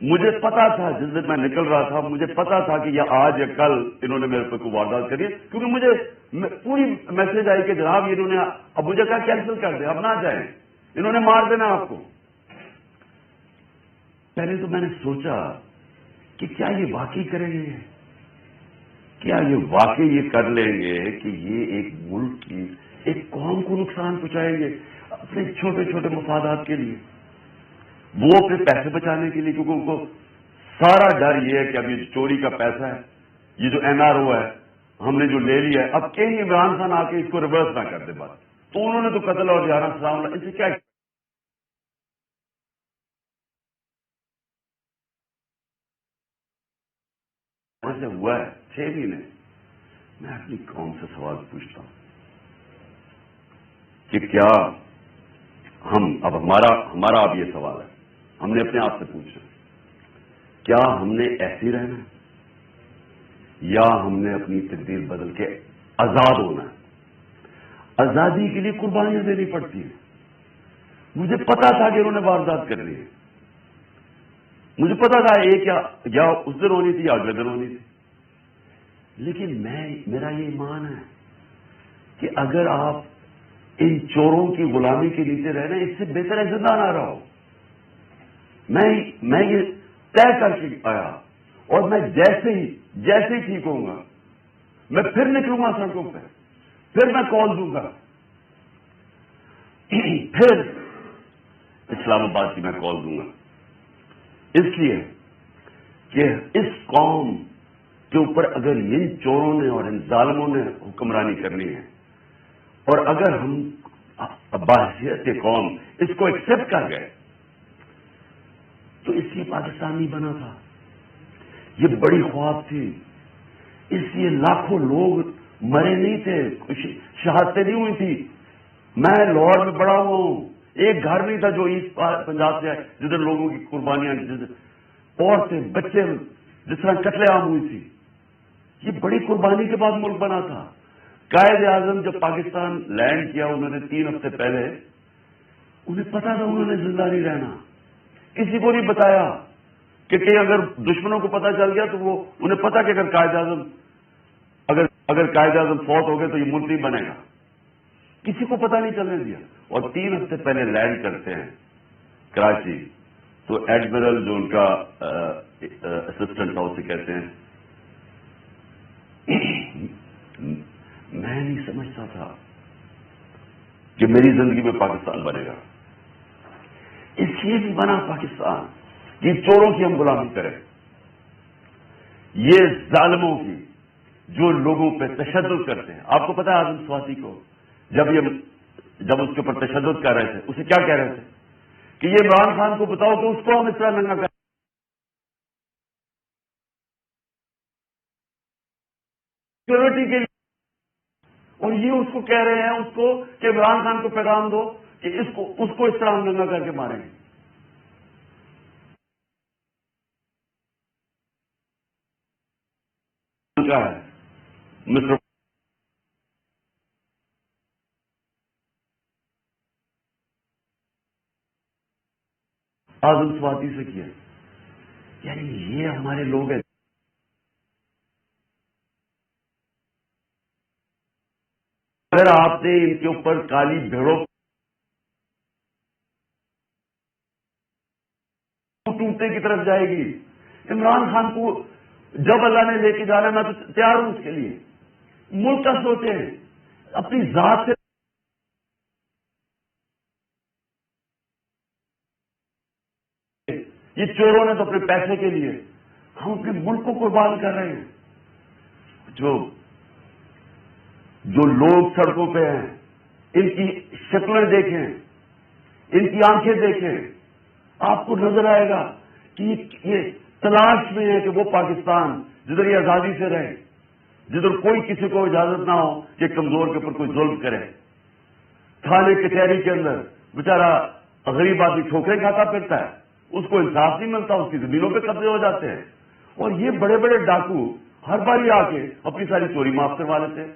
مجھے پتا تھا جس دن میں نکل رہا تھا، مجھے پتا تھا کہ یہ آج یا کل انہوں نے میرے پہ کوئی واردات کری ہے، کیونکہ مجھے پوری میسج آئی کہ جناب انہوں نے اب مجھے کہا کینسل کر دیں، اب نہ جائیں، انہوں نے مار دینا آپ کو۔ پہلے تو میں نے سوچا کہ کیا یہ واقعی کریں گے، کیا یہ واقعی یہ کر لیں گے کہ یہ ایک ملک کی ایک قوم کو نقصان پہنچائیں گے اپنے چھوٹے چھوٹے مفادات کے لیے، وہ اپنے پیسے بچانے کے لیے، کیونکہ ان کو سارا ڈر یہ ہے کہ اب یہ چوری کا پیسہ ہے، یہ جو NRO ہے ہم نے جو لے لیا ہے، اب کہیں عمران خان آ کے اس کو ریورس نہ کر دے بات، تو انہوں نے تو قتل اور جہاں سلام اللہ، اس سے کیا سے ہوا ہے 6 مہینے۔ میں اپنی قوم سے سوال پوچھتا ہوں کہ کیا اب ہمارا اب یہ سوال ہے، ہم نے اپنے آپ سے پوچھا، کیا ہم نے ایسے رہنا ہے یا ہم نے اپنی تقدیر بدل کے آزاد ہونا ہے؟ آزادی کے لیے قربانیاں دینی پڑتی ہیں۔ مجھے پتا تھا کہ انہوں نے واردات کرنی ہے، مجھے پتا تھا ایک یا اس دن ہونی تھی یا اگلے دن ہونی تھی، لیکن میرا یہ ایمان ہے کہ اگر آپ ان چوروں کی غلامی کے نیچے رہنا، اس سے بہتر ہے زندہ نہ رہو۔ میں یہ طے کر کے آیا، اور میں جیسے ہی ٹھیک ہوں گا میں پھر نکلوں گا سڑکوں پہ، پھر میں کال دوں گا، پھر اسلام آباد کی میں کال دوں گا، اس لیے کہ اس قوم کے اوپر اگر ان چوروں نے اور ان ظالموں نے حکمرانی کرنی ہے اور اگر ہم بحیثیت قوم اس کو ایکسپٹ کر گئے تو اس لیے پاکستان نہیں بنا تھا. یہ بڑی خواب تھی. اس لیے لاکھوں لوگ مرے نہیں تھے, شہادتیں نہیں ہوئی تھی. میں لاہور میں بڑا ہوا ہوں, ایک گھر نہیں تھا جو ایسٹ پنجاب سے ہے جدھر لوگوں کی قربانیاں, عورتیں بچے جس طرح قتل عام ہوئی تھی. یہ بڑی قربانی کے بعد ملک بنا تھا. قائد اعظم جب پاکستان لینڈ کیا انہوں نے 3 ہفتے پہلے, انہیں پتا تھا انہوں نے زندہ نہیں رہنا. کسی کو نہیں بتایا کہ اگر دشمنوں کو پتا چل گیا تو وہ انہیں پتا کہ اگر قائد اعظم فوت ہو گئے تو یہ ملک نہیں بنے گا. کسی کو پتا نہیں چلنے دیا. اور 3 ہفتے پہلے لینڈ کرتے ہیں کراچی, تو ایڈمرل جو ان کا اسسٹنٹ تھا اسے کہتے ہیں میں نہیں سمجھتا تھا کہ میری زندگی میں پاکستان بنے گا. اس لیے بھی بنا پاکستان کہ چوروں کی ہم غلامی کریں, یہ ظالموں کی جو لوگوں پہ تشدد کرتے ہیں. آپ کو پتا ہے آزم سواتی کو جب اس کے اوپر تشدد کر رہے تھے اسے کیا کہہ رہے تھے کہ یہ عمران خان کو بتاؤ کہ اس کو ہم اس طرح ننگا کر سیکورٹی کے لیے, اور یہ اس کو کہہ رہے ہیں اس کو کہ عمران خان کو پیغام دو کہ اس کو اس طرح ہم ننگا کر کے ماریں گے. کیا ہے مسٹر آزم سواتی سے کیا, یعنی یہ ہمارے لوگ ہیں. اگر آپ نے ان کے اوپر کالی بھیڑوں ٹوٹنے کی طرف جائے گی. عمران خان کو جب اللہ نے لے کے جانا میں تو تیار ہوں اس کے لیے. ملک کا سوچیں, اپنی ذات سے یہ چوروں نے تو اپنے پیسے کے لیے ہم اپنے ملک کو قربان کر رہے ہیں. جو لوگ سڑکوں پہ ہیں ان کی شکلیں دیکھیں, ان کی آنکھیں دیکھیں, آپ کو نظر آئے گا کہ یہ تلاش میں ہے کہ وہ پاکستان جدھر یہ آزادی سے رہے, جدھر کوئی کسی کو اجازت نہ ہو کہ کمزور کے اوپر کوئی ظلم کرے. تھانے کچہری کے اندر بیچارہ غریب آدمی ٹھوکریں کھاتا پھرتا ہے, اس کو انصاف نہیں ملتا, اس کی زمینوں پہ قبضے ہو جاتے ہیں. اور یہ بڑے بڑے ڈاکو ہر باری آ کے اپنی ساری چوری معاف کروا لیتے ہیں.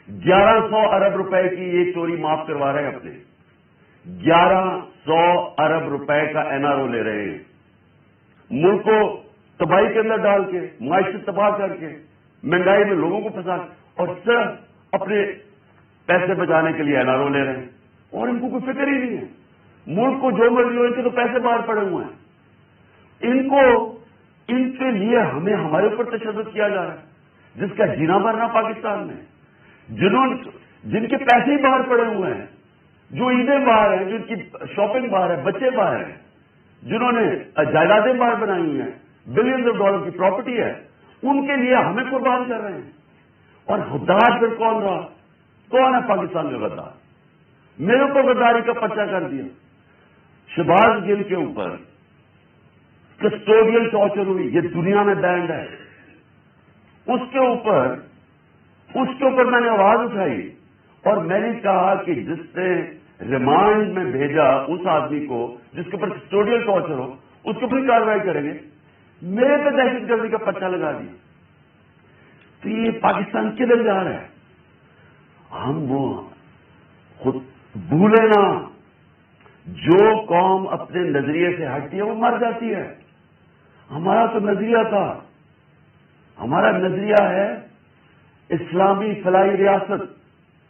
1100 ارب روپے کی یہ چوری معاف کروا رہے ہیں اپنے, 1100 ارب روپے کا NRO لے رہے ہیں. ملک کو تباہی کے اندر ڈال کے, معیشت تباہ کر کے, مہنگائی میں لوگوں کو پھنسا, اور صرف اپنے پیسے بچانے کے لیے NRO لے رہے ہیں. اور ان کو کوئی فکر ہی نہیں ہے. ملک کو جو مرضی ہو, ان کے تو پیسے باہر پڑے ہوئے ہیں. ان کے لیے ہمیں ہمارے اوپر تشدد کیا جا رہا ہے, جس کا جینا مرنا پاکستان میں, جن کے پیسے ہی باہر پڑے ہوئے ہیں, جو عیدیں باہر ہیں, جن کی شاپنگ باہر ہے, بچے باہر ہیں, جنہوں نے جائیدادیں باہر بنائی ہوئی ہیں, بلینز آف ڈالر کی پراپرٹی ہے, ان کے لیے ہمیں قربان کر رہے ہیں. اور غدار پھر کون رہا؟ کون ہے پاکستان کا غدار؟ میرے اوپر غداری کا پرچہ کر دیا. شہباز گل کے اوپر کسٹوڈیل ٹارچر ہوئی, یہ دنیا میں بینڈ ہے. اس کے اوپر میں نے آواز اٹھائی اور میں نے کہا کہ جس نے ریمانڈ میں بھیجا اس آدمی کو جس کے اوپر کسٹوڈیل ٹارچر ہو, اس کے اوپر کارروائی کریں گے. میرے پہ دہشت گردی کا پرچہ لگا دیا. تو یہ پاکستان کدھر جا رہا ہے؟ ہم وہ خود بھولے نا, جو قوم اپنے نظریے سے ہٹتی ہے وہ مر جاتی ہے. ہمارا تو نظریہ تھا, ہمارا نظریہ ہے اسلامی فلاحی ریاست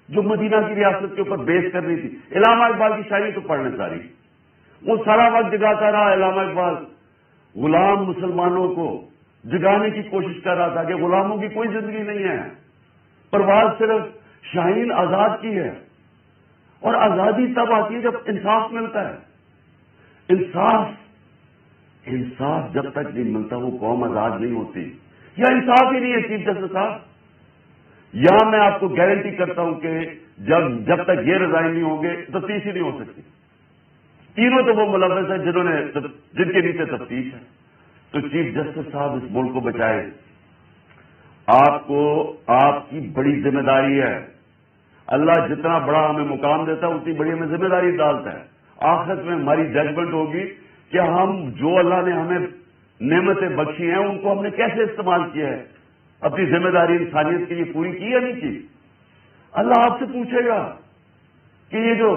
جو مدینہ کی ریاست کے اوپر بیس کرنی تھی. علامہ اقبال کی شاعری تو پڑھنے ساری, وہ سارا وقت جگاتا رہا. علامہ اقبال غلام مسلمانوں کو جگانے کی کوشش کر رہا تھا کہ غلاموں کی کوئی زندگی نہیں ہے, پرواز صرف شاہین آزاد کی ہے. اور آزادی تب آتی ہے جب انصاف ملتا ہے. انصاف جب تک نہیں ملتا وہ قوم آزاد نہیں ہوتی. یا انصاف ہی نہیں ہے چیف جسٹس صاحب؟ یہاں میں آپ کو گارنٹی کرتا ہوں کہ جب تک یہ ریزائن نہیں ہوں گے تفتیش ہی نہیں ہو سکتی. تینوں تو وہ ملوث ہیں جن کے نیچے تفتیش ہے. تو چیف جسٹس صاحب اس ملک کو بچائے. آپ کی بڑی ذمہ داری ہے. اللہ جتنا بڑا ہمیں مقام دیتا ہے اتنی بڑی ہمیں ذمہ داری ڈالتا ہے. آخرت میں ہماری ججمنٹ ہوگی کہ ہم جو اللہ نے ہمیں نعمتیں بخشی ہیں ان کو ہم نے کیسے استعمال کیا ہے, اپنی ذمہ داری انسانیت کے لیے پوری کی یا نہیں کی. اللہ آپ سے پوچھے گا کہ یہ جو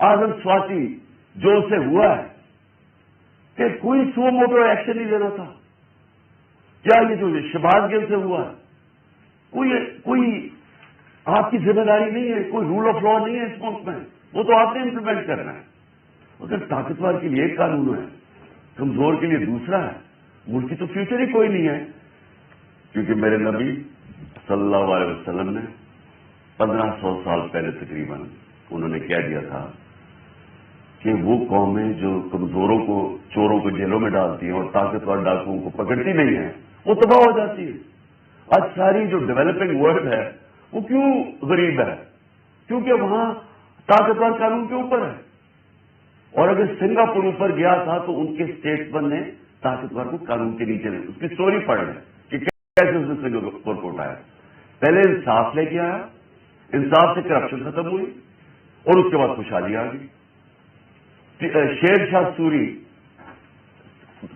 آزم سواتی جو اسے ہوا ہے کہ کوئی سو موٹو ایکشن نہیں لینا تھا. کیا یہ جو شہباز گل سے ہوا ہے کوئی آپ کی ذمہ داری نہیں ہے, کوئی رول آف لا نہیں ہے اس ملک میں, وہ تو آپ نے امپلیمنٹ کرنا ہے. اگر طاقتور کے لیے ایک قانون ہے, کمزور کے لیے دوسرا ہے, ملک کی تو فیوچر ہی کوئی نہیں ہے. کیونکہ میرے نبی صلی اللہ علیہ وسلم نے 1500 سال پہلے تقریباً انہوں نے کہہ دیا تھا کہ وہ قومیں جو کمزوروں کو, چوروں کو جیلوں میں ڈالتی ہیں اور طاقتور ڈاکوؤں کو پکڑتی نہیں ہیں وہ تباہ ہو جاتی ہے. آج ساری جو ڈیولپنگ ورلڈ ہے وہ کیوں غریب ہے؟ کیونکہ وہاں طاقتور قانون کے اوپر ہے. اور اگر سنگاپور اوپر گیا تھا تو ان کے اسٹیٹسمین نے طاقتور کو قانون کے نیچے اس کی سٹوری پڑھ ہے کہ کیسے اس نے سنگاپور کو اٹھایا. پہلے انصاف لے کے آیا, انصاف سے کرپشن ختم ہوئی اور اس کے بعد خوشحالی آ گئی. شیر شاہ سوری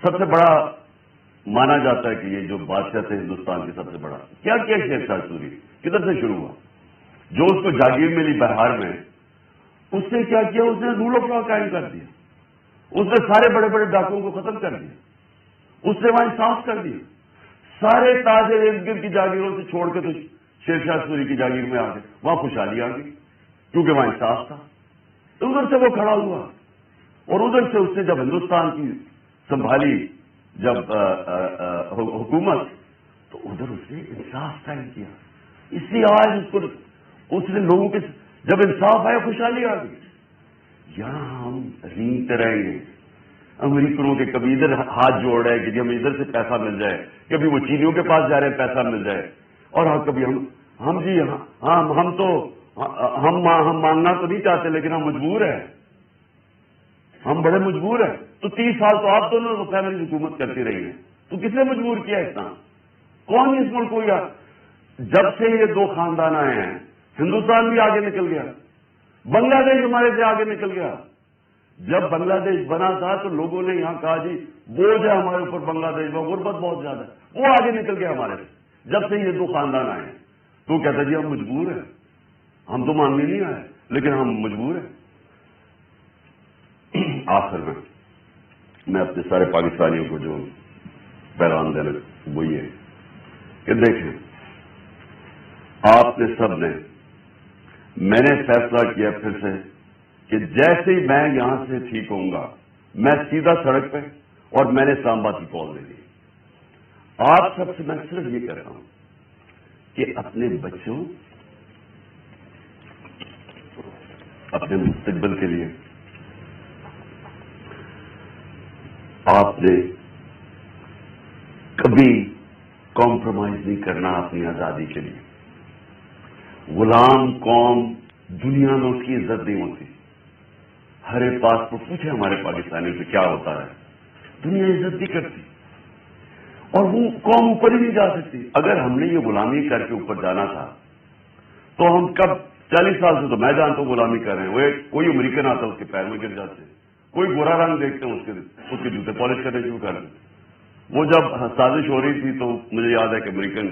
سب سے بڑا مانا جاتا ہے کہ یہ جو بادشاہ تھے ہندوستان کے سب سے بڑا. کیا کیا شیر شاہ سوری, کدھر سے شروع ہوا؟ جو اس کو جاگیر ملی بہار میں, اس نے کیا کیا؟ اس نے رول آف لا قائم کر دیا. اس نے سارے بڑے بڑے ڈاکوؤں کو ختم کر دیا. اس نے وہاں انصاف کر دیا. سارے تاجر ارد گرد کی جاگیروں سے چھوڑ کے تو شیر شاہ سوری کی جاگیر میں آ گئے. وہاں خوشحالی آ گئی کیونکہ وہاں انصاف تھا. ادھر سے وہ کھڑا ہوا اور ادھر سے اس نے جب ہندوستان کی سنبھالی جب حکومت, تو ادھر اس نے انصاف قائم کیا. اس لیے آج اس نے لوگوں کے جب انصاف آیا خوشحالی آ گئی. یہاں ہم رینگتے رہیں گے امریکنوں کے, کبھی ادھر ہاتھ جوڑ رہے کہ ہمیں ادھر سے پیسہ مل جائے, کبھی وہ چینیوں کے پاس جا رہے ہیں پیسہ مل جائے, اور کبھی ہم مانگنا تو نہیں چاہتے لیکن ہم مجبور ہیں, ہم بڑے مجبور ہیں. تو 30 سال تو آپ دونوں فیملی حکومت کرتی رہی ہیں, تو کس نے مجبور کیا اتنا؟ کون اس ملک کو گیا؟ جب سے یہ دو خاندان آئے ہیں ہندوستان بھی آگے نکل گیا, بنگلہ دیش ہمارے سے آگے نکل گیا. جب بنگلہ دیش بنا تھا تو لوگوں نے یہاں کہا جی بوجھ ہے ہمارے اوپر بنگلہ دیش میں, غربت بہت زیادہ ہے, وہ آگے نکل گیا ہمارے سے. جب سے یہ دو خاندان آئے ہیں تو کہتا جی ہم مجبور ہیں, ہم تو مانگنے نہیں آئے لیکن ہم مجبور ہیں. آخر میں اپنے سارے پاکستانیوں کو جو پیغام دینا وہ یہ ہے کہ دیکھیں, آپ نے سب نے, میں نے فیصلہ کیا پھر سے کہ جیسے ہی میں یہاں سے ٹھیک ہوں گا میں سیدھا سڑک پہ, اور میں نے اسلام آباد کی کال دے دی. آپ سب سے میں صرف یہ کہہ رہا ہوں کہ اپنے بچوں, اپنے مستقبل کے لیے آپ نے کبھی کمپرومائز نہیں کرنا اپنی آزادی کے لیے. غلام قوم دنیا میں اس کی عزت نہیں ہوتی. ہر ایک پاسپورٹ پوچھے ہمارے پاکستانی سے کیا ہوتا ہے, دنیا عزت نہیں کرتی اور وہ قوم اوپر ہی نہیں جا سکتی. اگر ہم نے یہ غلامی کر کے اوپر جانا تھا تو ہم کب 40 سال سے تو میں جانتا ہوں غلامی کر رہے ہیں. وہ کوئی امریکن آتا ہے اس کے پیر میں گر جاتے ہیں, کوئی گورا رنگ دیکھتے ہیں اس کے جوتے پالش کرنے شروع کر دیں. وہ جب سازش ہو رہی تھی تو مجھے یاد ہے کہ امریکن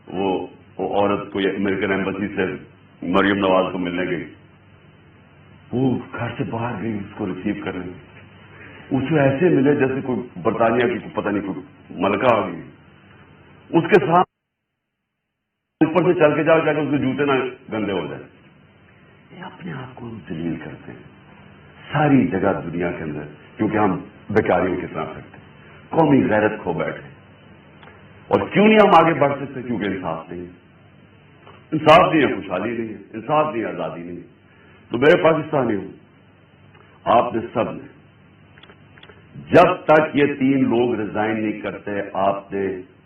وہ عورت کوئی امریکن ایمبسی سے مریم نواز کو ملنے گئی, وہ گھر سے باہر گئی اس کو ریسیو کرنے. اسے ایسے ملے جیسے کوئی برطانیہ کی پتہ نہیں کوئی ملکہ آ گئی. اس کے ساتھ اوپر سے چل کے جاؤ کہ اس کے جوتے نہ گندے ہو جائیں. یہ اپنے آپ کو ہم ذلیل کرتے ہیں ساری جگہ دنیا کے اندر, کیونکہ ہم بیکاریوں کی طرح کرتے ہیں, قومی غیرت کھو بیٹھے. اور کیوں نہیں ہم آگے بڑھ سکتے؟ کیونکہ انصاف نہیں ہے. انصاف نہیں ہے, خوشحالی نہیں ہے, انصاف نہیں ہے, آزادی نہیں ہے. تو میرے پاکستانی ہوں, آپ نے سب نے جب تک یہ 3 لوگ ریزائن نہیں کرتے آپ نے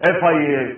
FIA